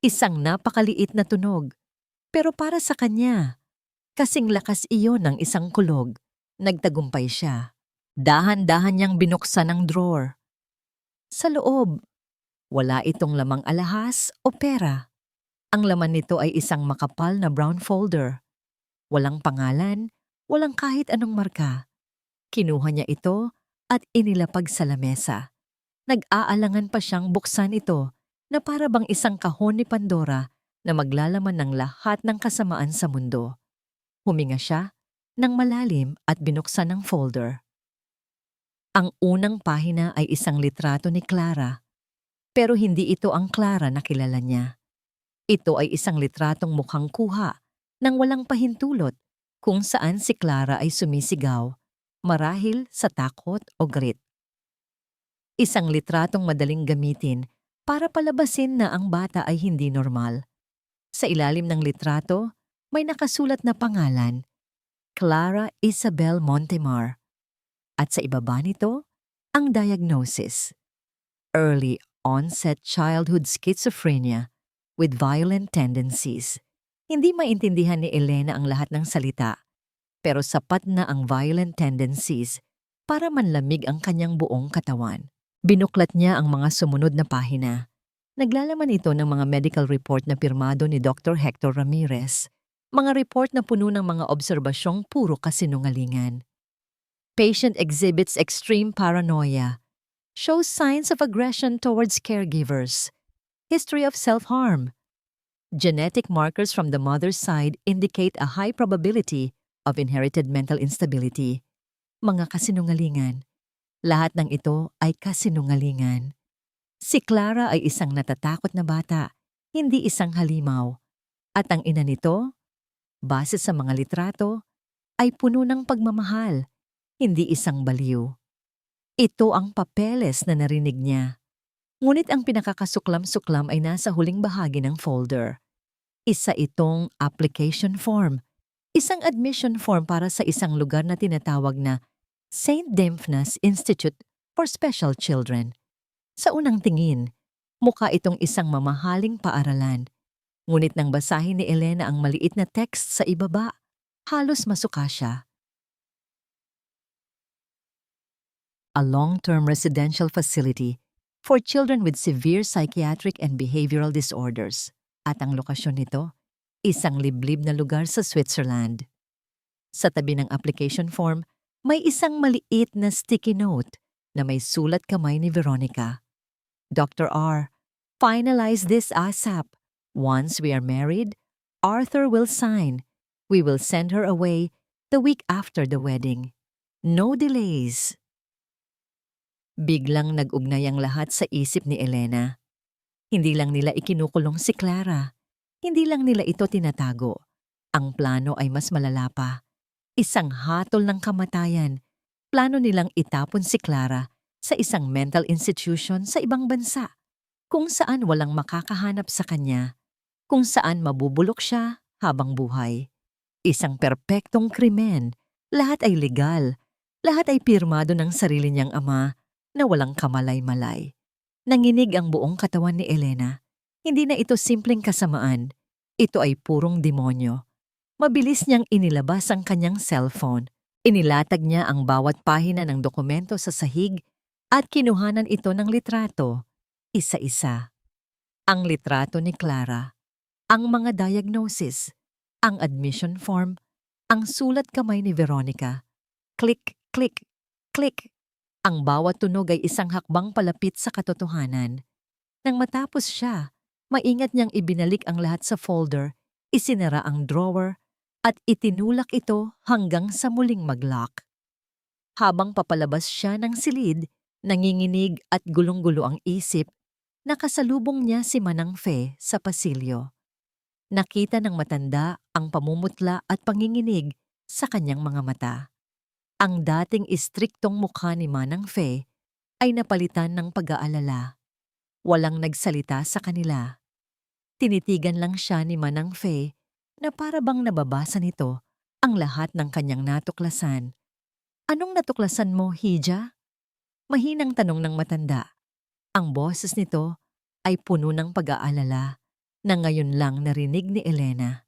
Isang napakaliit na tunog. Pero para sa kanya, kasing lakas iyon ng isang kulog. Nagtagumpay siya. Dahan-dahan niyang binuksan ang drawer. Sa loob, wala itong lamang alahas o pera. Ang laman nito ay isang makapal na brown folder. Walang pangalan, walang kahit anong marka. Kinuha niya ito at inilapag sa lamesa. Nag-aalangan pa siyang buksan ito na para bang isang kahon ni Pandora na maglalaman ng lahat ng kasamaan sa mundo. Huminga siya ng malalim at binuksan ang folder. Ang unang pahina ay isang litrato ni Clara, pero hindi ito ang Clara na kilala niya. Ito ay isang litratong mukhang kuha ng walang pahintulot kung saan si Clara ay sumisigaw, marahil sa takot o galit. Isang litratong madaling gamitin para palabasin na ang bata ay hindi normal. Sa ilalim ng litrato, may nakasulat na pangalan, Clara Isabel Montemar. At sa ibaba nito, ang diagnosis, early onset childhood schizophrenia with violent tendencies. Hindi maintindihan ni Elena ang lahat ng salita, pero sapat na ang violent tendencies para manlamig ang kanyang buong katawan. Binuklat niya ang mga sumunod na pahina. Naglalaman ito ng mga medical report na pirmado ni Dr. Hector Ramirez. Mga report na puno ng mga obserbasyong puro kasinungalingan. Patient exhibits extreme paranoia. Shows signs of aggression towards caregivers. History of self-harm. Genetic markers from the mother's side indicate a high probability of inherited mental instability. Mga kasinungalingan. Lahat ng ito ay kasinungalingan. Si Clara ay isang natatakot na bata, hindi isang halimaw. At ang ina nito, base sa mga litrato, ay puno ng pagmamahal, hindi isang baliw. Ito ang papeles na narinig niya. Ngunit ang pinakakasuklam-suklam ay nasa huling bahagi ng folder. Isa itong application form, isang admission form para sa isang lugar na tinatawag na St. Dymphna's Institute for Special Children. Sa unang tingin, mukha itong isang mamahaling paaralan. Ngunit nang basahin ni Elena ang maliit na text sa ibaba, halos masuka siya. A long-term residential facility for children with severe psychiatric and behavioral disorders. At ang lokasyon nito, isang liblib na lugar sa Switzerland. Sa tabi ng application form, may isang maliit na sticky note na may sulat kamay ni Veronica. Dr. R, finalize this ASAP. Once we are married, Arthur will sign. We will send her away the week after the wedding. No delays. Biglang nag-ugnay ang lahat sa isip ni Elena. Hindi lang nila ikinukulong si Clara. Hindi lang nila ito tinatago. Ang plano ay mas malala pa. Isang hatol ng kamatayan. Plano nilang itapon si Clara sa isang mental institution sa ibang bansa, kung saan walang makakahanap sa kanya, kung saan mabubulok siya habang buhay. Isang perpektong krimen. Lahat ay legal. Lahat ay pirmado ng sarili niyang ama na walang kamalay-malay. Nanginig ang buong katawan ni Elena. Hindi na ito simpleng kasamaan. Ito ay purong demonyo. Mabilis niyang inilabas ang kanyang cellphone. Inilatag niya ang bawat pahina ng dokumento sa sahig at kinuhanan ito ng litrato, isa-isa. Ang litrato ni Clara, ang mga diagnosis, ang admission form, ang sulat kamay ni Veronica. Click, click, click. Ang bawat tunog ay isang hakbang palapit sa katotohanan. Nang matapos siya, maingat niyang ibinalik ang lahat sa folder, isinara ang drawer, at itinulak ito hanggang sa muling mag-lock. Habang papalabas siya ng silid, nanginginig at gulong-gulo ang isip, nakasalubong niya si Manang Fe sa pasilyo. Nakita ng matanda ang pamumutla at panginginig sa kanyang mga mata. Ang dating istriktong mukha ni Manang Fe ay napalitan ng pag-aalala. Walang nagsalita sa kanila. Tinitigan lang siya ni Manang Fei na para bang nababasa nito ang lahat ng kanyang natuklasan. Anong natuklasan mo, Hija? Mahinang tanong ng matanda. Ang boses nito ay puno ng pag-aalala na ngayon lang narinig ni Elena.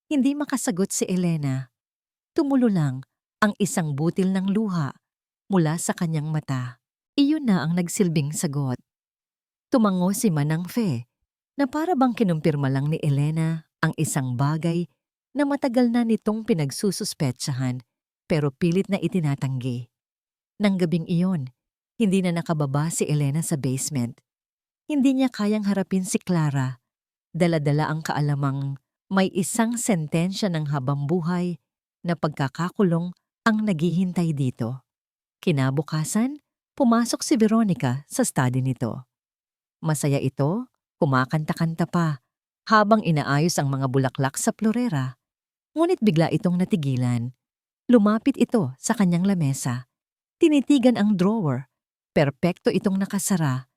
Hindi makasagot si Elena. Tumulo lang ang isang butil ng luha mula sa kanyang mata. Iyon na ang nagsilbing sagot. Tumango si Manang Fe na para bang kinumpirma lang ni Elena ang isang bagay na matagal na nitong pinagsususpetsahan pero pilit na itinatanggi. Nang gabing iyon, hindi na nakababa si Elena sa basement. Hindi niya kayang harapin si Clara. Dala-dala ang kaalamang may isang sentensya ng habambuhay na pagkakakulong ang naghihintay dito. Kinabukasan, pumasok si Veronica sa study nito. Masaya ito, kumakanta-kanta pa, habang inaayos ang mga bulaklak sa florera. Ngunit bigla itong natigilan. Lumapit ito sa kanyang lamesa. Tinitigan ang drawer. Perpekto itong nakasara.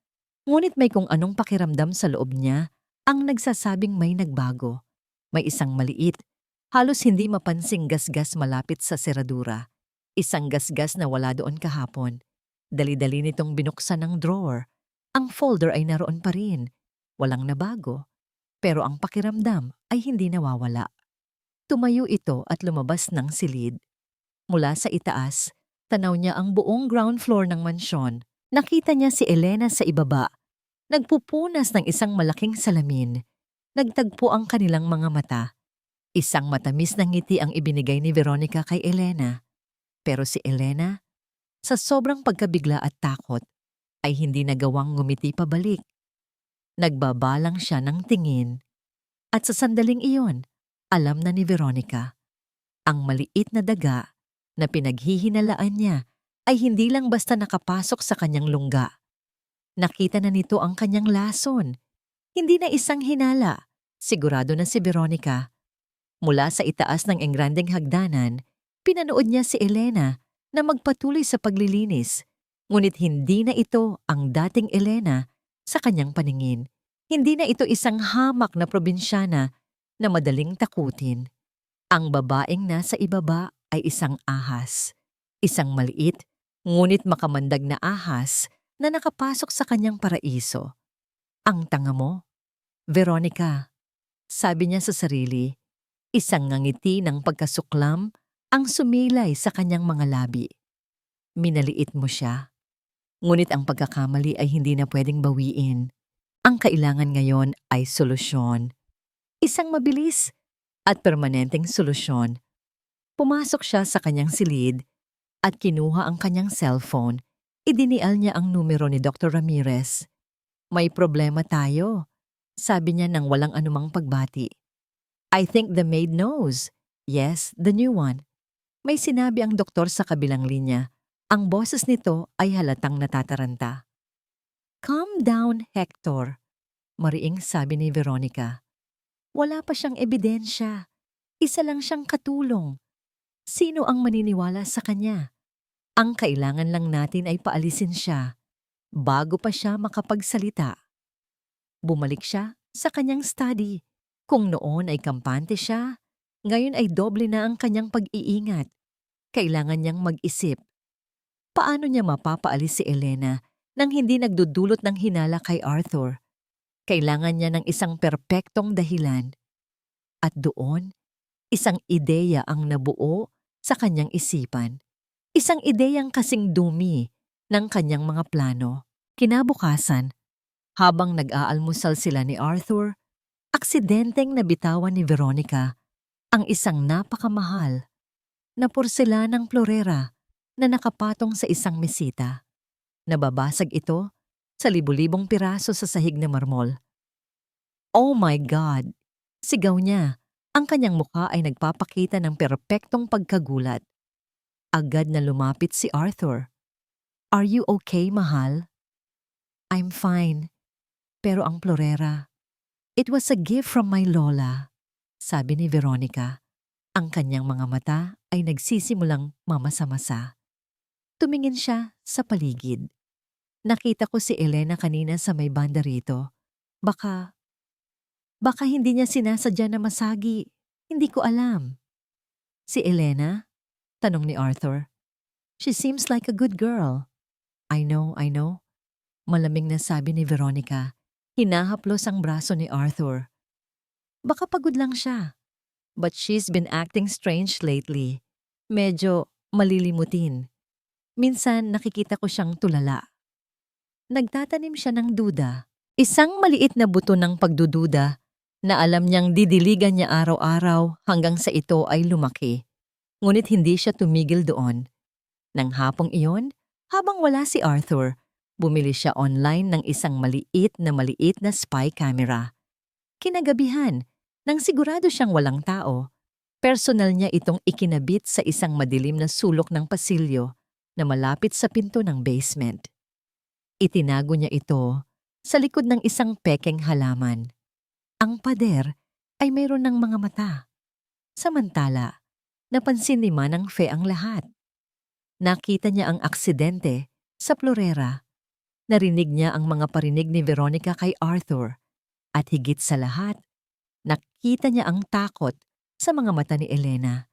Ngunit may kung anong pakiramdam sa loob niya ang nagsasabing may nagbago. May isang maliit, halos hindi mapansing gasgas malapit sa seradura. Isang gasgas na wala doon kahapon. Dali-dali nitong binuksan ang drawer. Ang folder ay naroon pa rin. Walang nabago. Pero ang pakiramdam ay hindi nawawala. Tumayo ito at lumabas ng silid. Mula sa itaas, tanaw niya ang buong ground floor ng mansyon. Nakita niya si Elena sa ibaba. Nagpupunas ng isang malaking salamin. Nagtagpo ang kanilang mga mata. Isang matamis na ngiti ang ibinigay ni Veronica kay Elena. Pero si Elena, sa sobrang pagkabigla at takot, ay hindi nagawang ngumiti pabalik. Nagbabalang siya ng tingin. At sa sandaling iyon, alam na ni Veronica. Ang maliit na daga na pinaghihinalaan niya ay hindi lang basta nakapasok sa kanyang lungga. Nakita na nito ang kanyang lason. Hindi na isang hinala. Sigurado na si Veronica. Mula sa itaas ng engrandeng hagdanan, pinanood niya si Elena na magpatuloy sa paglilinis. Ngunit hindi na ito ang dating Elena sa kanyang paningin. Hindi na ito isang hamak na probinsyana na madaling takutin. Ang babaeng nasa ibaba ay isang ahas. Isang maliit, ngunit makamandag na ahas na nakapasok sa kanyang paraiso. Ang tanga mo, Veronica, sabi niya sa sarili. Isang ngangiti ng pagkasuklam ang sumilay sa kanyang mga labi. Minaliit mo siya. Ngunit ang pagkakamali ay hindi na pwedeng bawiin. Ang kailangan ngayon ay solusyon. Isang mabilis at permanenteng solusyon. Pumasok siya sa kanyang silid at kinuha ang kanyang cellphone. Idinial niya ang numero ni Dr. Ramirez. May problema tayo, sabi niya nang walang anumang pagbati. I think the maid knows. Yes, the new one. May sinabi ang doktor sa kabilang linya. Ang boses nito ay halatang natataranta. Calm down, Hector, mariing sabi ni Veronica. Wala pa siyang ebidensya. Isa lang siyang katulong. Sino ang maniniwala sa kanya? Ang kailangan lang natin ay paalisin siya bago pa siya makapagsalita. Bumalik siya sa kanyang study. Kung noon ay kampante siya, ngayon ay doble na ang kanyang pag-iingat. Kailangan niyang mag-isip. Paano niya mapapaalis si Elena nang hindi nagdudulot ng hinala kay Arthur? Kailangan niya ng isang perpektong dahilan. At doon, isang ideya ang nabuo sa kanyang isipan. Isang ideyang kasing dumi ng kanyang mga plano. Kinabukasan, habang nag-aalmusal sila ni Arthur, aksidenteng nabitawan ni Veronica ang isang napakamahal na porselanang florera na nakapatong sa isang mesita. Nababasag ito sa libu-libong piraso sa sahig na marmol. Oh my God! Sigaw niya. Ang kanyang mukha ay nagpapakita ng perpektong pagkagulat. Agad na lumapit si Arthur. Are you okay, mahal? I'm fine. Pero ang florera, it was a gift from my lola, sabi ni Veronica. Ang kanyang mga mata ay nagsisimulang mamasa-masa. Tumingin siya sa paligid. Nakita ko si Elena kanina sa may banda rito. Baka hindi niya sinasadya na masagi. Hindi ko alam. Si Elena? Tanong ni Arthur. She seems like a good girl. I know. Malamig na sabi ni Veronica. Hinahaplos ang braso ni Arthur. Baka pagod lang siya. But she's been acting strange lately. Medyo malilimutin. Minsan nakikita ko siyang tulala. Nagtatanim siya ng duda. Isang maliit na buto ng pagdududa na alam niyang didiligan niya araw-araw hanggang sa ito ay lumaki. Ngunit hindi siya tumigil doon. Nang hapong iyon, habang wala si Arthur, bumili siya online ng isang maliit na spy camera. Kinagabihan, nang sigurado siyang walang tao, personal niya itong ikinabit sa isang madilim na sulok ng pasilyo na malapit sa pinto ng basement. Itinago niya ito sa likod ng isang pekeng halaman. Ang pader ay mayroon ng mga mata. Samantala, napansin ni Manang Fe ang lahat. Nakita niya ang aksidente sa Florera. Narinig niya ang mga parinig ni Veronica kay Arthur. At higit sa lahat, nakita niya ang takot sa mga mata ni Elena,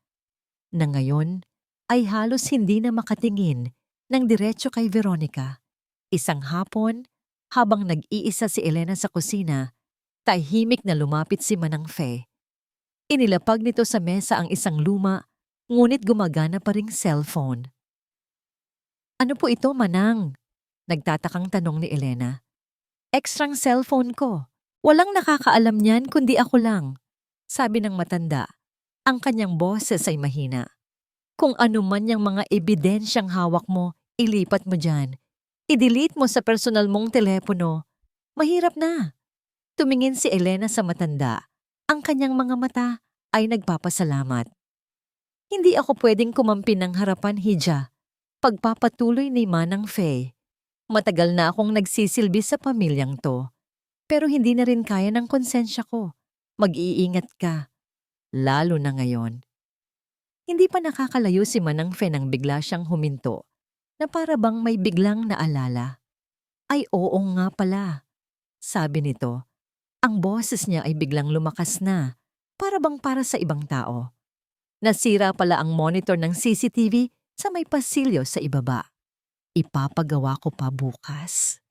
na ngayon ay halos hindi na makatingin ng diretso kay Veronica. Isang hapon, habang nag-iisa si Elena sa kusina, tahimik na lumapit si Manang Fe. Inilapag nito sa mesa ang isang luma, ngunit gumagana pa ring cellphone. Ano po ito, Manang? Nagtatakang tanong ni Elena. Extrang cellphone ko. Walang nakakaalam niyan kundi ako lang. Sabi ng matanda. Ang kanyang boses ay mahina. Kung ano man yung mga ebidensyang hawak mo, ilipat mo dyan. I-delete mo sa personal mong telepono. Mahirap na. Tumingin si Elena sa matanda. Ang kanyang mga mata ay nagpapasalamat. Hindi ako pwedeng kumampi ng harapan, Hija. Pagpapatuloy ni Manang Fe. Matagal na akong nagsisilbi sa pamilyang to. Pero hindi na rin kaya ng konsensya ko. Mag-iingat ka. Lalo na ngayon. Hindi pa nakakalayo si Manang Fe nang bigla siyang huminto, na para bang may biglang naalala. Ay oo nga pala. Sabi nito, ang boses niya ay biglang lumakas na, para bang para sa ibang tao. Nasira pala ang monitor ng CCTV sa may pasilyo sa ibaba. Ipapagawa ko pa bukas.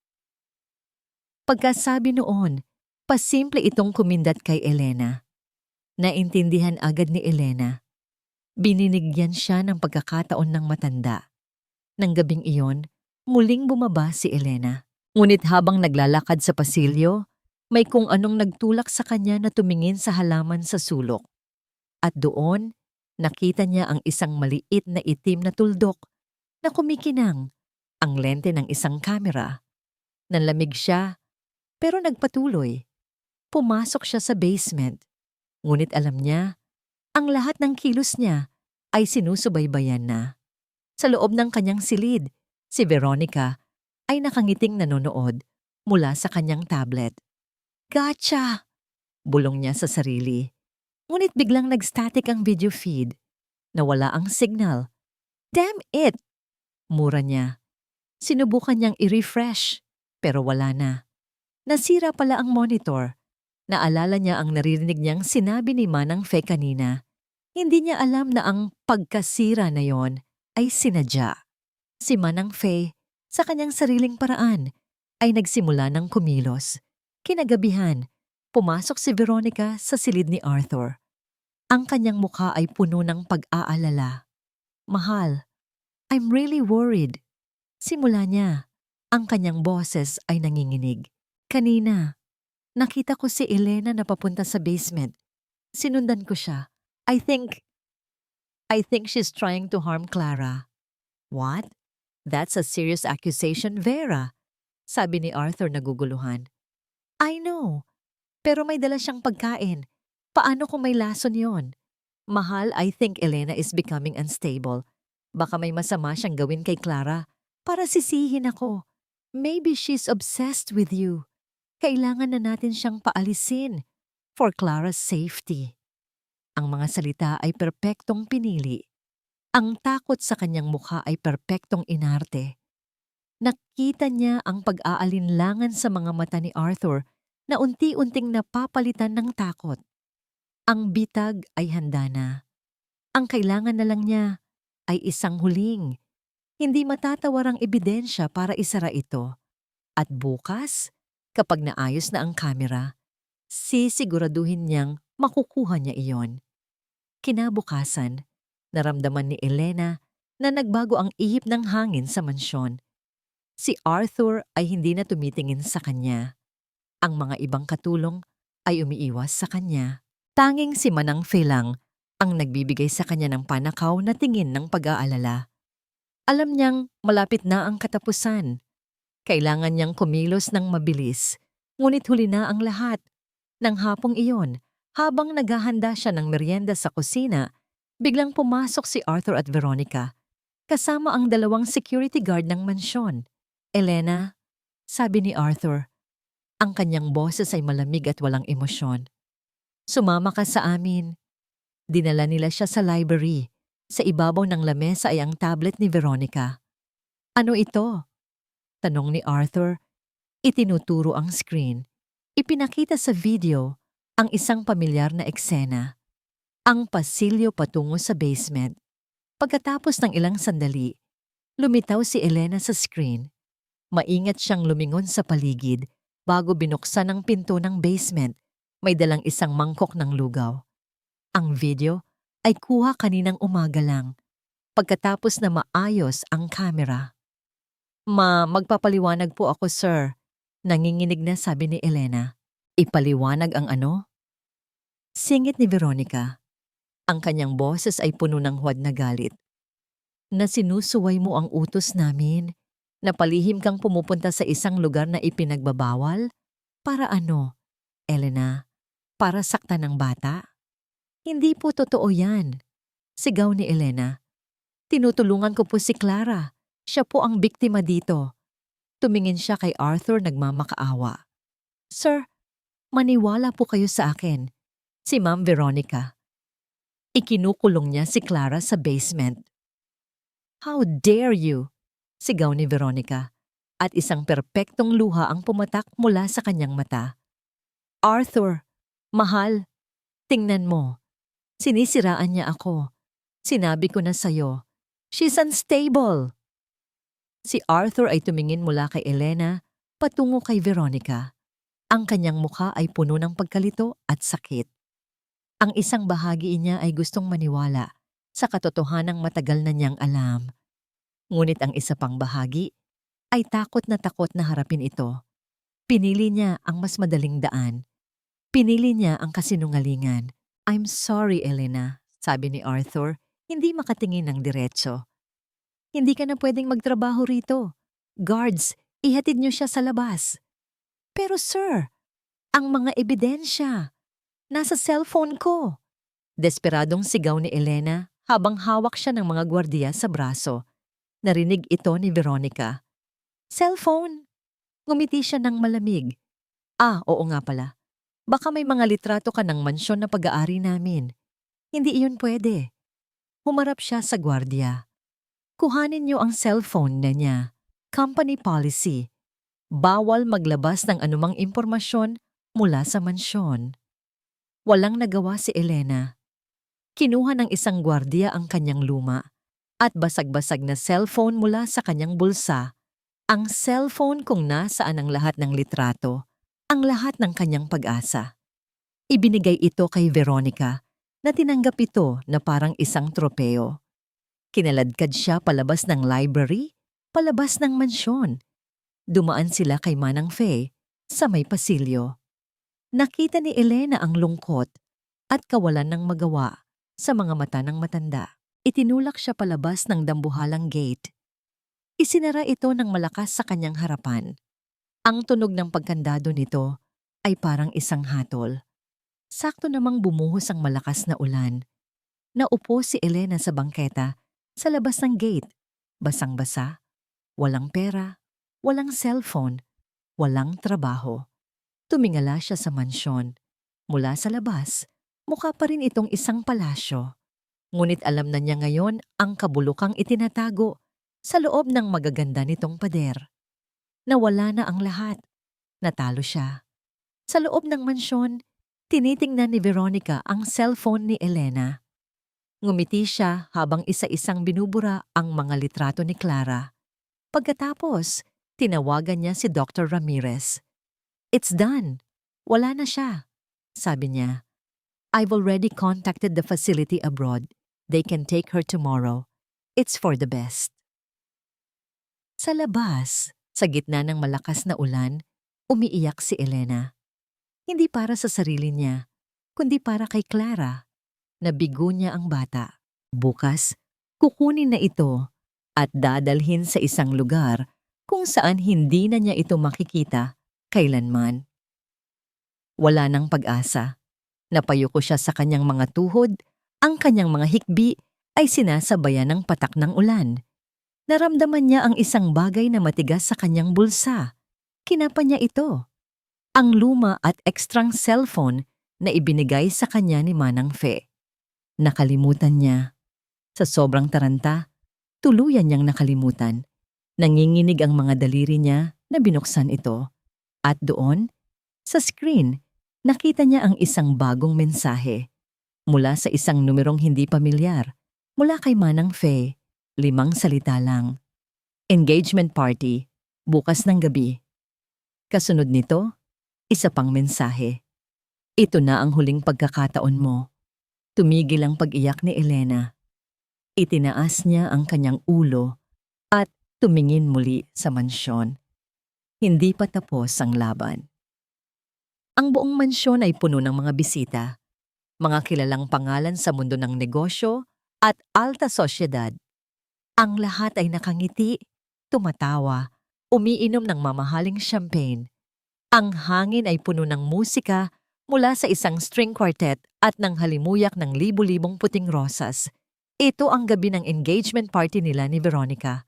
Pagkasabi noon, pasimple itong kumindat kay Elena. Naintindihan agad ni Elena. Bininigyan siya ng pagkakataon ng matanda. Nang gabing iyon, muling bumaba si Elena. Ngunit habang naglalakad sa pasilyo, may kung anong nagtulak sa kanya na tumingin sa halaman sa sulok. At doon, nakita niya ang isang maliit na itim na tuldok na kumikinang, ang lente ng isang kamera. Nanlamig siya, pero nagpatuloy. Pumasok siya sa basement. Ngunit alam niya, ang lahat ng kilos niya ay sinusubaybayan na. Sa loob ng kanyang silid, si Veronica ay nakangiting nanonood mula sa kanyang tablet. Gotcha! Bulong niya sa sarili. Ngunit biglang nag-static ang video feed. Nawala ang signal. Damn it! Mura niya. Sinubukan niyang i-refresh, pero wala na. Nasira pala ang monitor. Naalala niya ang naririnig niyang sinabi ni Manang Fe kanina. Hindi niya alam na ang pagkasira na yon ay sinadya. Si Manang Fe, sa kanyang sariling paraan, ay nagsimula ng kumilos. Kinagabihan, pumasok si Veronica sa silid ni Arthur. Ang kanyang mukha ay puno ng pag-aalala. Mahal, I'm really worried. Simula niya, ang kanyang boses ay nanginginig. Kanina, nakita ko si Elena na papunta sa basement. Sinundan ko siya. I think she's trying to harm Clara. What? That's a serious accusation, Vera. Sabi ni Arthur naguguluhan. I know, pero may dala siyang pagkain. Paano kung may lason yon? Mahal, I think Elena is becoming unstable. Baka may masama siyang gawin kay Clara para sisihin ako. Maybe she's obsessed with you. Kailangan na natin siyang paalisin for Clara's safety. Ang mga salita ay perpektong pinili. Ang takot sa kanyang mukha ay perpektong inarte. Nakita niya ang pag-aalinlangan sa mga mata ni Arthur na unti-unting napapalitan ng takot. Ang bitag ay handa na. Ang kailangan na lang niya ay isang huling, hindi matatawarang ebidensya para isara ito. At bukas, kapag naayos na ang kamera, sisiguraduhin niyang makukuha niya iyon. Kinabukasan, naramdaman ni Elena na nagbago ang ihip ng hangin sa mansyon. Si Arthur ay hindi na tumitingin sa kanya. Ang mga ibang katulong ay umiiwas sa kanya. Tanging si Manang Fei lang ang nagbibigay sa kanya ng panakaw na tingin ng pag-aalala. Alam niyang malapit na ang katapusan. Kailangan niyang kumilos ng mabilis, ngunit huli na ang lahat. Nang hapong iyon, habang naghahanda siya ng merienda sa kusina, biglang pumasok si Arthur at Veronica, kasama ang dalawang security guard ng mansyon. "Elena," sabi ni Arthur. Ang kanyang boses ay malamig at walang emosyon. "Sumama ka sa amin." Dinala nila siya sa library. Sa ibabaw ng lamesa ay ang tablet ni Veronica. "Ano ito?" tanong ni Arthur. Itinuturo ang screen. Ipinakita sa video ang isang pamilyar na eksena. Ang pasilyo patungo sa basement. Pagkatapos ng ilang sandali, lumitaw si Elena sa screen. Maingat siyang lumingon sa paligid bago binuksan ang pinto ng basement. May dalang isang mangkok ng lugaw. Ang video ay kuha kaninang umaga lang, pagkatapos na maayos ang kamera. Magpapaliwanag po ako, sir." Nanginginig na sabi ni Elena. "Ipaliwanag ang ano?" Singit ni Veronica. Ang kanyang boses ay puno ng huwad na galit. "Na sinusuway mo ang utos namin? Na palihim kang pumupunta sa isang lugar na ipinagbabawal? Para ano, Elena? Para saktan ng bata?" "Hindi po totoo yan," sigaw ni Elena. "Tinutulungan ko po si Clara. Siya po ang biktima dito." Tumingin siya kay Arthur nagmamakaawa. "Sir, maniwala po kayo sa akin. Si Ma'am Veronica." Ikinukulong niya si Clara sa basement. "How dare you?" sigaw ni Veronica, at isang perpektong luha ang pumatak mula sa kanyang mata. "Arthur, mahal, tingnan mo. Sinisiraan niya ako. Sinabi ko na sa'yo, she's unstable." Si Arthur ay tumingin mula kay Elena patungo kay Veronica. Ang kanyang mukha ay puno ng pagkalito at sakit. Ang isang bahagi niya ay gustong maniwala sa katotohanang matagal na niyang alam. Ngunit ang isa pang bahagi ay takot na harapin ito. Pinili niya ang mas madaling daan. Pinili niya ang kasinungalingan. "I'm sorry, Elena," sabi ni Arthur, hindi makatingin ng diretso. "Hindi ka na pwedeng magtrabaho rito. Guards, ihatid niyo siya sa labas." "Pero sir, ang mga ebidensya, nasa cellphone ko." Desperadong sigaw ni Elena habang hawak siya ng mga gwardiya sa braso. Narinig ito ni Veronica. "Cellphone?" Ngumiti siya ng malamig. Oo nga pala. Baka may mga litrato ka ng mansyon na pag-aari namin. Hindi iyon pwede." Humarap siya sa gwardiya. "Kuhanin niyo ang cellphone na niya. Company policy. Bawal maglabas ng anumang impormasyon mula sa mansyon." Walang nagawa si Elena. Kinuha ng isang gwardiya ang kanyang luma at basag-basag na cellphone mula sa kanyang bulsa. Ang cellphone kung nasaan ang lahat ng litrato, ang lahat ng kanyang pag-asa. Ibinigay ito kay Veronica na tinanggap ito na parang isang tropeo. Kinaladkad siya palabas ng library, palabas ng mansyon. Dumaan sila kay Manang Fei sa may pasilyo. Nakita ni Elena ang lungkot at kawalan ng magawa sa mga mata ng matanda. Itinulak siya palabas ng dambuhalang gate. Isinara ito ng malakas sa kanyang harapan. Ang tunog ng pagkandado nito ay parang isang hatol. Sakto namang bumuhos ang malakas na ulan. Naupo si Elena sa bangketa sa labas ng gate. Basang-basa, walang pera, walang cellphone, walang trabaho. Tumingala siya sa mansyon. Mula sa labas, mukha pa rin itong isang palasyo. Ngunit alam na niya ngayon ang kabulukang itinatago Sa loob ng magaganda nitong pader, nawala na ang lahat. Natalo siya. Sa loob ng mansyon, tinitingnan ni Veronica ang cellphone ni Elena. Ngumiti siya habang isa-isang binubura ang mga litrato ni Clara. Pagkatapos, tinawagan niya si Dr. Ramirez. "It's done. Wala na siya," sabi niya. "I've already contacted the facility abroad. They can take her tomorrow. It's for the best." Sa labas, sa gitna ng malakas na ulan, umiiyak si Elena. Hindi para sa sarili niya, kundi para kay Clara. Nabigo niya ang bata. Bukas, kukunin na ito at dadalhin sa isang lugar kung saan hindi na niya ito makikita kailanman. Wala nang pag-asa. Napayuko siya sa kanyang mga tuhod, ang kanyang mga hikbi ay sinasabayan ng patak ng ulan. Naramdaman niya ang isang bagay na matigas sa kanyang bulsa. Kinapa niya ito. Ang luma at ekstrang cellphone na ibinigay sa kanya ni Manang Fe. Nakalimutan niya. Sa sobrang taranta, tuluyan niyang nakalimutan. Nanginginig ang mga daliri niya na binuksan ito. At doon, sa screen, nakita niya ang isang bagong mensahe. Mula sa isang numerong hindi pamilyar. Mula kay Manang Fe, 5 salita lang. "Engagement party, bukas ng gabi." Kasunod nito, isa pang mensahe. "Ito na ang huling pagkakataon mo." Tumigil ang pag-iyak ni Elena. Itinaas niya ang kanyang ulo at tumingin muli sa mansyon. Hindi pa tapos ang laban. Ang buong mansyon ay puno ng mga bisita, mga kilalang pangalan sa mundo ng negosyo at alta sosyedad. Ang lahat ay nakangiti, tumatawa, umiinom ng mamahaling champagne. Ang hangin ay puno ng musika mula sa isang string quartet at ng halimuyak ng libu-libong puting rosas. Ito ang gabi ng engagement party nila ni Veronica.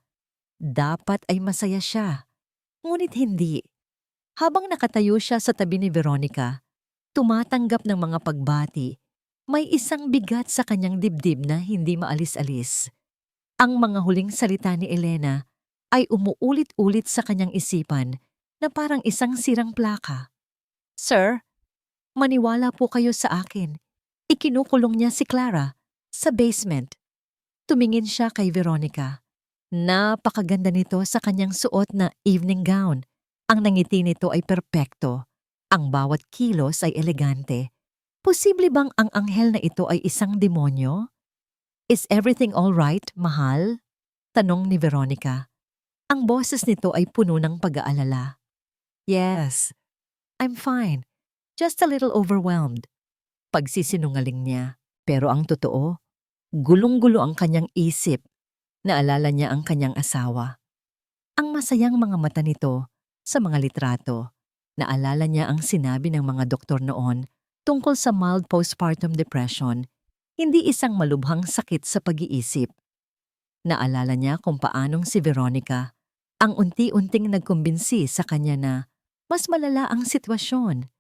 Dapat ay masaya siya. Ngunit hindi. Habang nakatayo siya sa tabi ni Veronica, tumatanggap ng mga pagbati, may isang bigat sa kanyang dibdib na hindi maalis-alis. Ang mga huling salita ni Elena ay umuulit-ulit sa kanyang isipan na parang isang sirang plaka. "Sir, maniwala po kayo sa akin." Ikinukulong niya si Clara sa basement. Tumingin siya kay Veronica. Napakaganda nito sa kanyang suot na evening gown. Ang nangiti nito ay perpekto. Ang bawat kilos ay elegante. Posible bang ang anghel na ito ay isang demonyo? "Is everything all right, mahal?" tanong ni Veronica. Ang boses nito ay puno ng pag-aalala. "Yes, I'm fine. Just a little overwhelmed." Pagsisinungaling niya. Pero ang totoo, gulong-gulo ang kanyang isip. Naalala niya ang kanyang asawa. Ang masayang mga mata nito sa mga litrato. Naalala niya ang sinabi ng mga doktor noon tungkol sa mild postpartum depression, hindi isang malubhang sakit sa pag-iisip. Naalala niya kung paanong si Veronica ang unti-unting nagkumbinsi sa kanya na mas malala ang sitwasyon,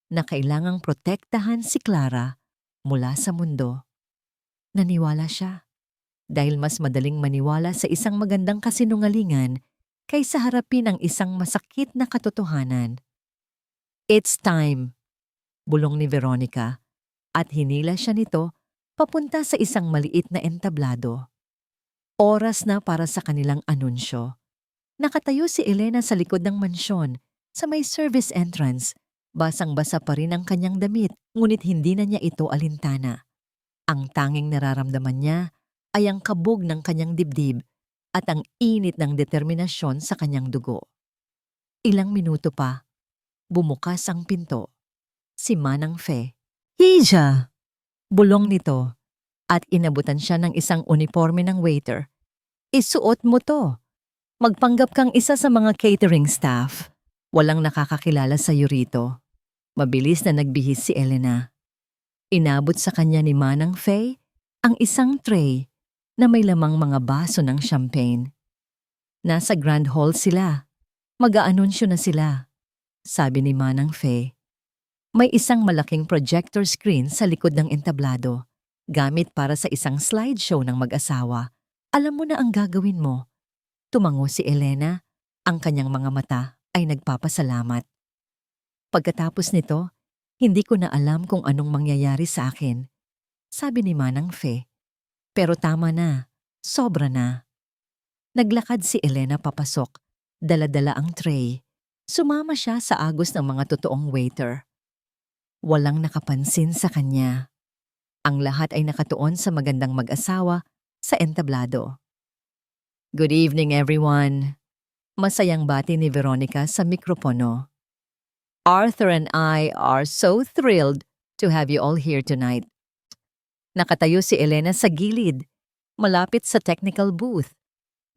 na kailangang protektahan si Clara mula sa mundo. Naniwala siya dahil mas madaling maniwala sa isang magandang kasinungalingan kaysa harapin ang isang masakit na katotohanan. "It's time," bulong ni Veronica at hinila siya nito papunta sa isang maliit na entablado. Oras na para sa kanilang anunsyo. Nakatayo si Elena sa likod ng mansyon sa may service entrance. Basang-basa pa rin ang kanyang damit, ngunit hindi na niya ito alintana. Ang tanging nararamdaman niya ay ang kabog ng kanyang dibdib at ang init ng determinasyon sa kanyang dugo. Ilang minuto pa, bumukas ang pinto. Si Manang Fe. "Hija!" bulong nito at inabutan siya ng isang uniforme ng waiter. "Isuot mo to. Magpanggap kang isa sa mga catering staff. Walang nakakakilala sa iyo rito." Mabilis na nagbihis si Elena. Inabot sa kanya ni Manang Fe ang isang tray na may lamang mga baso ng champagne. "Nasa Grand Hall sila. Mag-aanunsyo na sila," sabi ni Manang Fe. May isang malaking projector screen sa likod ng entablado, gamit para sa isang slideshow ng mag-asawa. "Alam mo na ang gagawin mo. Tumango si Elena, ang kanyang mga mata ay nagpapasalamat. Pagkatapos nito, hindi ko na alam kung anong mangyayari sa akin, sabi ni Manang Fe. Pero tama na, sobra na. Naglakad si Elena papasok, dala-dala ang tray. Sumama siya sa agos ng mga totoong waiter. Walang nakapansin sa kanya. Ang lahat ay nakatuon sa magandang mag-asawa sa entablado. Good evening everyone. Masayang bati ni Veronica sa mikropono. Arthur and I are so thrilled to have you all here tonight. Nakatayo si Elena sa gilid, malapit sa technical booth.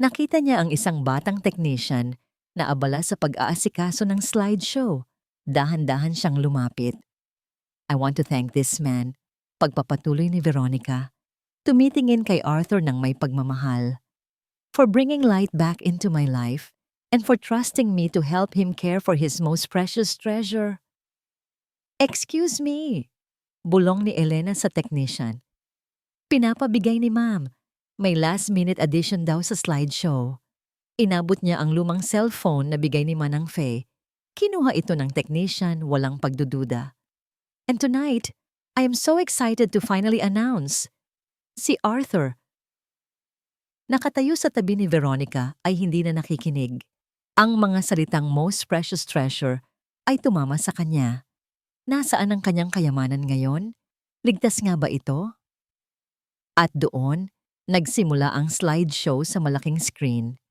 Nakita niya ang isang batang technician na abala sa pag-aasikaso ng slideshow. Dahan-dahan siyang lumapit. I want to thank this man, pagpapatuloy ni Veronica, tumitingin kay Arthur ng may pagmamahal, for bringing light back into my life and for trusting me to help him care for his most precious treasure. Excuse me, bulong ni Elena sa technician. Pinapabigay ni ma'am. May last-minute addition daw sa slideshow. Inabot niya ang lumang cellphone na bigay ni Manang Fe. Kinuha ito ng technician, walang pagdududa. And tonight, I am so excited to finally announce. Si Arthur. Nakatayo sa tabi ni Veronica ay hindi na nakikinig. Ang mga salitang most precious treasure ay tumama sa kanya. Nasaan ang kanyang kayamanan ngayon? Ligtas nga ba ito? At doon, nagsimula ang slideshow sa malaking screen.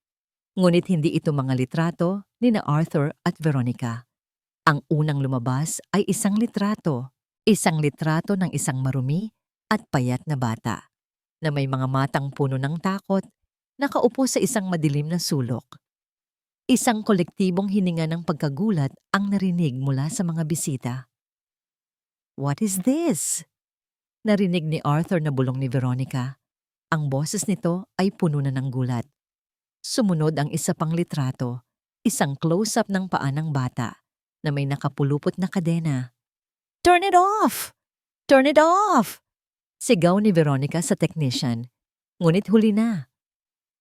Ngunit hindi ito mga litrato ni na Arthur at Veronica. Ang unang lumabas ay isang litrato ng isang marumi at payat na bata, na may mga matang puno ng takot, nakaupo sa isang madilim na sulok. Isang kolektibong hininga ng pagkagulat ang narinig mula sa mga bisita. What is this? Narinig ni Arthur na bulong ni Veronica. Ang boses nito ay puno na ng gulat. Sumunod ang isa pang litrato, isang close-up ng paa ng bata na may nakapulupot na kadena. Turn it off! Turn it off! Sigaw ni Veronica sa technician. Ngunit huli na.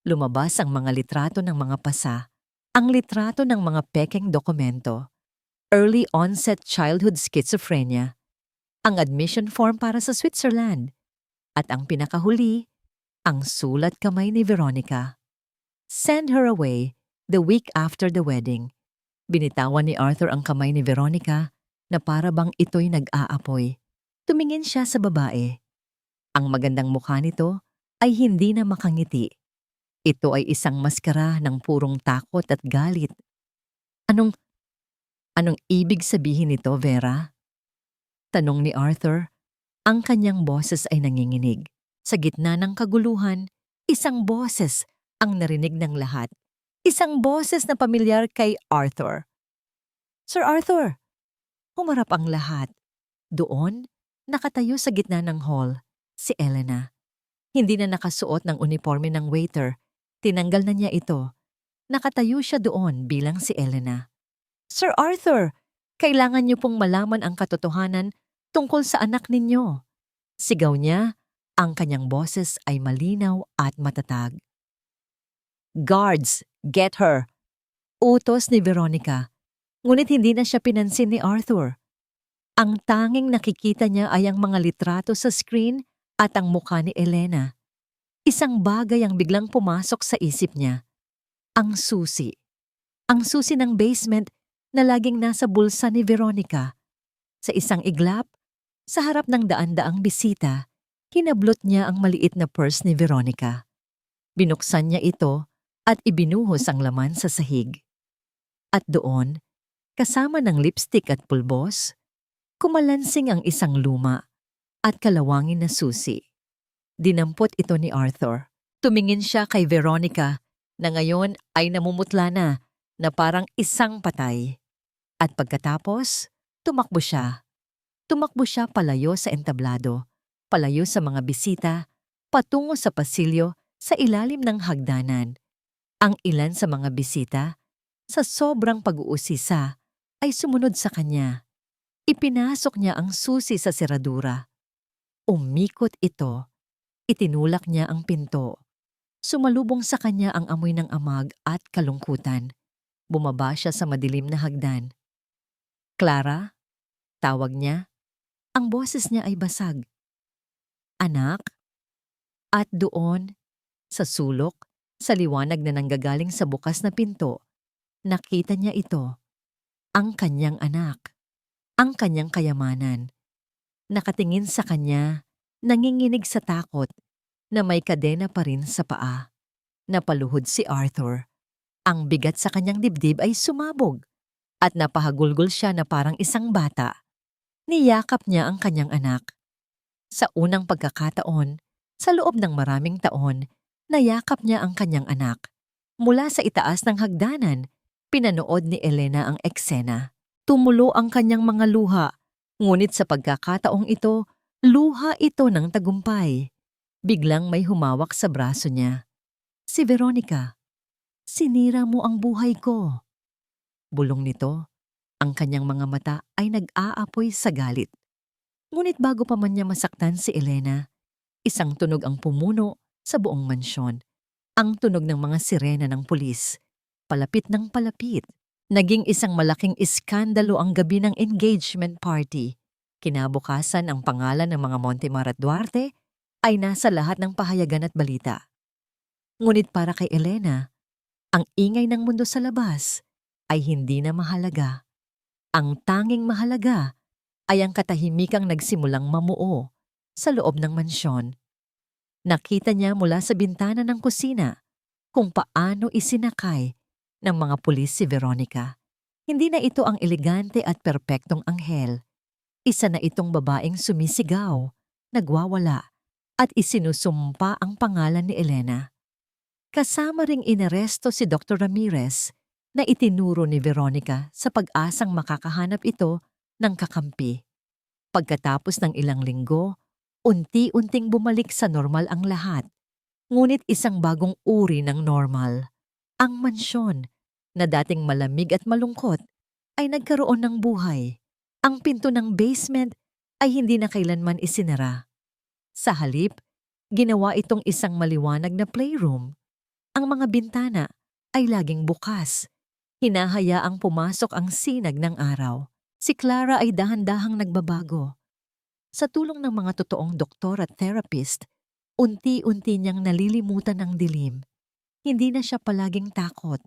Lumabas ang mga litrato ng mga pasa, ang litrato ng mga pekeng dokumento, early onset childhood schizophrenia, ang admission form para sa Switzerland, at ang pinakahuli, ang sulat kamay ni Veronica. Send her away the week after the wedding. Binitawan ni Arthur ang kamay ni Veronica na para bang ito'y nag-aapoy. Tumingin siya sa babae. Ang magandang mukha nito ay hindi na makangiti. Ito ay isang maskara ng purong takot at galit. Anong ibig sabihin nito, Vera? Tanong ni Arthur. Ang kanyang boses ay nanginginig. Sa gitna ng kaguluhan, isang boses ang narinig ng lahat. Isang boses na pamilyar kay Arthur. Sir Arthur! Humarap ang lahat. Doon, nakatayo sa gitna ng hall, si Elena. Hindi na nakasuot ng uniforme ng waiter. Tinanggal na niya ito. Nakatayo siya doon bilang si Elena. Sir Arthur! Kailangan niyo pong malaman ang katotohanan tungkol sa anak ninyo. Sigaw niya. Ang kanyang boses ay malinaw at matatag. Guards, get her! Utos ni Veronica. Ngunit hindi na siya pinansin ni Arthur. Ang tanging nakikita niya ay ang mga litrato sa screen at ang mukha ni Elena. Isang bagay ang biglang pumasok sa isip niya. Ang susi. Ang susi ng basement na laging nasa bulsa ni Veronica. Sa isang iglap, sa harap ng daan-daang bisita, hinablot niya ang maliit na purse ni Veronica. Binuksan niya ito at ibinuhos ang laman sa sahig. At doon, kasama ng lipstick at pulbos, kumalansing ang isang luma at kalawangin na susi. Dinampot ito ni Arthur. Tumingin siya kay Veronica na ngayon ay namumutla na parang isang patay. At pagkatapos, tumakbo siya. Tumakbo siya palayo sa entablado, palayo sa mga bisita, patungo sa pasilyo sa ilalim ng hagdanan. Ang ilan sa mga bisita, sa sobrang pag-uusisa, ay sumunod sa kanya. Ipinasok niya ang susi sa seradura. Umikot ito. Itinulak niya ang pinto. Sumalubong sa kanya ang amoy ng amag at kalungkutan. Bumaba siya sa madilim na hagdan. Clara? Tawag niya. Ang boses niya ay basag. Anak? At doon, sa sulok, sa liwanag na nanggagaling sa bukas na pinto, nakita niya ito, ang kanyang anak, ang kanyang kayamanan. Nakatingin sa kanya, nanginginig sa takot, na may kadena pa rin sa paa. Napaluhod si Arthur. Ang bigat sa kanyang dibdib ay sumabog at napahagulgol siya na parang isang bata. Niyakap niya ang kanyang anak. Sa unang pagkakataon, sa loob ng maraming taon, nayakap niya ang kanyang anak. Mula sa itaas ng hagdanan, pinanood ni Elena ang eksena. Tumulo ang kanyang mga luha, ngunit sa pagkakataong ito, luha ito ng tagumpay. Biglang may humawak sa braso niya. Si Veronica. Sinira mo ang buhay ko. Bulong nito, ang kanyang mga mata ay nag-aapoy sa galit. Ngunit bago pa man niya masaktan si Elena, isang tunog ang pumuno sa buong mansyon. Ang tunog ng mga sirena ng pulis. Palapit ng palapit. Naging isang malaking iskandalo ang gabi ng engagement party. Kinabukasan ang pangalan ng mga Montemar at Duarte ay nasa lahat ng pahayagan at balita. Ngunit para kay Elena, ang ingay ng mundo sa labas ay hindi na mahalaga. Ang tanging mahalaga ay ang katahimikang nagsimulang mamuo sa loob ng mansyon. Nakita niya mula sa bintana ng kusina kung paano isinakay ng mga pulis si Veronica. Hindi na ito ang elegante at perpektong anghel. Isa na itong babaeng sumisigaw, nagwawala, at isinusumpa ang pangalan ni Elena. Kasama ring inaresto si Dr. Ramirez na itinuro ni Veronica sa pag-asang makakahanap ito ng kakampi. Pagkatapos ng ilang linggo, unti-unting bumalik sa normal ang lahat. Ngunit isang bagong uri ng normal. Ang mansyon, na dating malamig at malungkot, ay nagkaroon ng buhay. Ang pinto ng basement ay hindi na kailanman isinara. Sa halip, ginawa itong isang maliwanag na playroom. Ang mga bintana ay laging bukas. Hinahayaang pumasok ang sinag ng araw. Si Clara ay dahan-dahang nagbabago. Sa tulong ng mga totoong doktor at therapist, unti-unti niyang nalilimutan ang dilim. Hindi na siya palaging takot.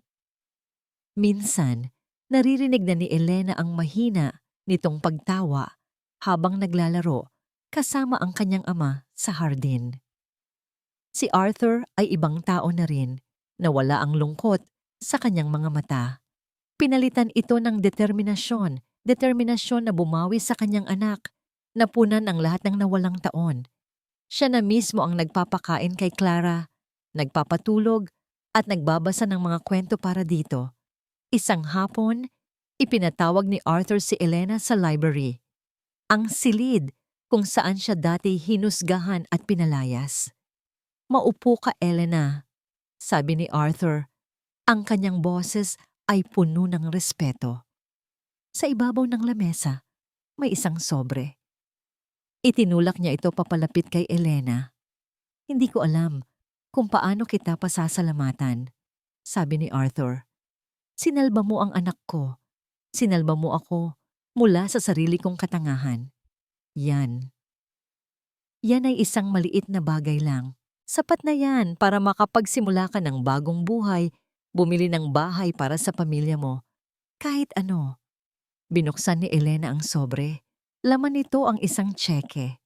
Minsan, naririnig na ni Elena ang mahina nitong pagtawa habang naglalaro kasama ang kanyang ama sa hardin. Si Arthur ay ibang tao na rin, na wala ang lungkot sa kanyang mga mata. Pinalitan ito ng determinasyon na bumawi sa kanyang anak, napunan ang lahat ng nawalang taon. Siya na mismo ang nagpapakain kay Clara, nagpapatulog at nagbabasa ng mga kwento para dito. Isang hapon, ipinatawag ni Arthur si Elena sa library. Ang silid kung saan siya dati hinusgahan at pinalayas. "Maupo ka, Elena," sabi ni Arthur. Ang kanyang boses ay puno ng respeto. Sa ibabaw ng lamesa, may isang sobre. Itinulak niya ito papalapit kay Elena. "Hindi ko alam kung paano kita pasasalamatan," sabi ni Arthur. "Sinalba mo ang anak ko. Sinalba mo ako mula sa sarili kong katangahan. Yan. Yan ay isang maliit na bagay lang. Sapat na yan para makapagsimula ka ng bagong buhay, bumili ng bahay para sa pamilya mo. Kahit ano." Binuksan ni Elena ang sobre. Laman nito ang isang tseke.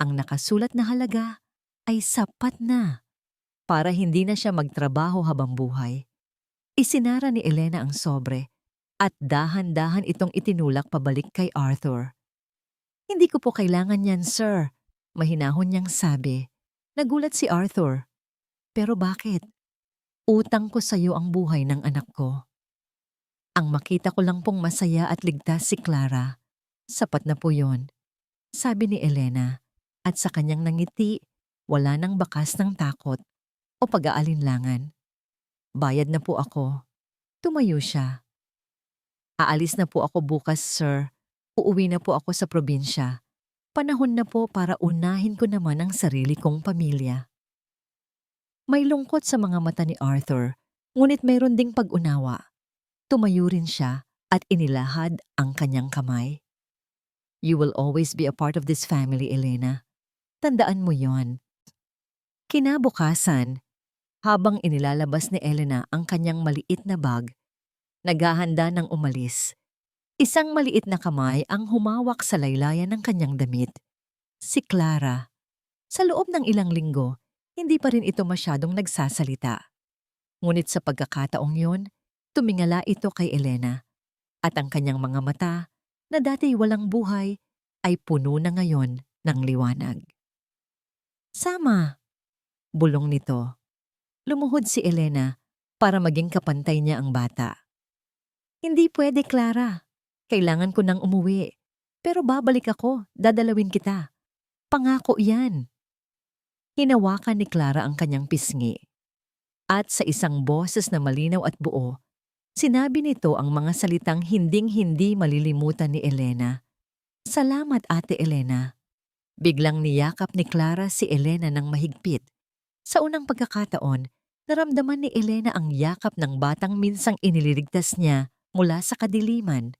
Ang nakasulat na halaga ay sapat na para hindi na siya magtrabaho habang buhay. Isinara ni Elena ang sobre at dahan-dahan itong itinulak pabalik kay Arthur. "Hindi ko po kailangan yan, sir," mahinahon niyang sabi. Nagulat si Arthur. "Pero bakit? Utang ko sa iyo ang buhay ng anak ko. Ang makita ko lang pong masaya at ligtas si Clara. Sapat na po yon," sabi ni Elena, at sa kanyang nangiti, wala nang bakas ng takot o pag-aalinlangan. "Bayad na po ako." Tumayo siya. "Aalis na po ako bukas, sir. Uuwi na po ako sa probinsya. Panahon na po para unahin ko naman ang sarili kong pamilya." May lungkot sa mga mata ni Arthur, ngunit mayroon ding pag-unawa. Tumayo rin siya at inilahad ang kanyang kamay. You will always be a part of this family, Elena. Tandaan mo yon. Kinabukasan, habang inilalabas ni Elena ang kanyang maliit na bag, naghahanda ng umalis. Isang maliit na kamay ang humawak sa laylayan ng kanyang damit. Si Clara. Sa loob ng ilang linggo, hindi pa rin ito masyadong nagsasalita. Ngunit sa pagkakataong yun, tumingala ito kay Elena. At ang kanyang mga mata, na dati walang buhay, ay puno na ngayon ng liwanag. Sama, bulong nito. Lumuhod si Elena para maging kapantay niya ang bata. Hindi pwede, Clara. Kailangan ko nang umuwi. Pero babalik ako, dadalawin kita. Pangako yan. Hinawakan ni Clara ang kanyang pisngi. At sa isang boses na malinaw at buo, sinabi nito ang mga salitang hinding-hindi malilimutan ni Elena. Salamat, Ate Elena. Biglang niyakap ni Clara si Elena ng mahigpit. Sa unang pagkakataon, naramdaman ni Elena ang yakap ng batang minsang iniligtas niya mula sa kadiliman.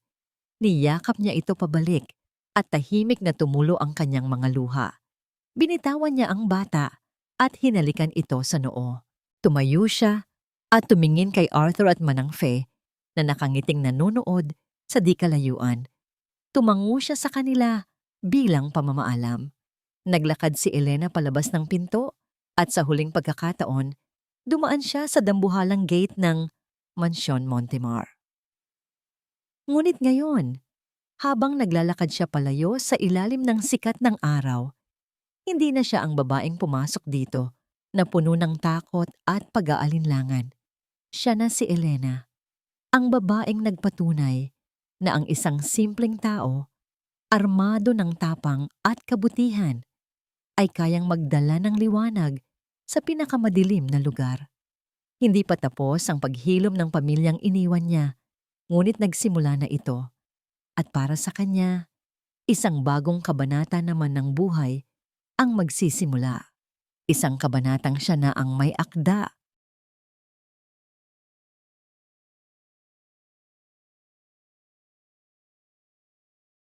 Niyakap niya ito pabalik at tahimik na tumulo ang kanyang mga luha. Binitawan niya ang bata at hinalikan ito sa noo. Tumayo siya at tumingin kay Arthur at Manang Fe na nakangiting nanonood sa di kalayuan. Tumango siya sa kanila bilang pamamaalam. Naglakad si Elena palabas ng pinto at sa huling pagkakataon, dumaan siya sa dambuhalang gate ng Mansyon Montemar. Ngunit ngayon, habang naglalakad siya palayo sa ilalim ng sikat ng araw, hindi na siya ang babaeng pumasok dito na puno ng takot at pag-aalinlangan. Siya na si Elena, ang babaeng nagpatunay na ang isang simpleng tao, armado ng tapang at kabutihan, ay kayang magdala ng liwanag sa pinakamadilim na lugar. Hindi pa tapos ang paghilom ng pamilyang iniwan niya, ngunit nagsimula na ito. At para sa kanya, isang bagong kabanata naman ng buhay ang magsisimula. Isang kabanatang siya na ang may akda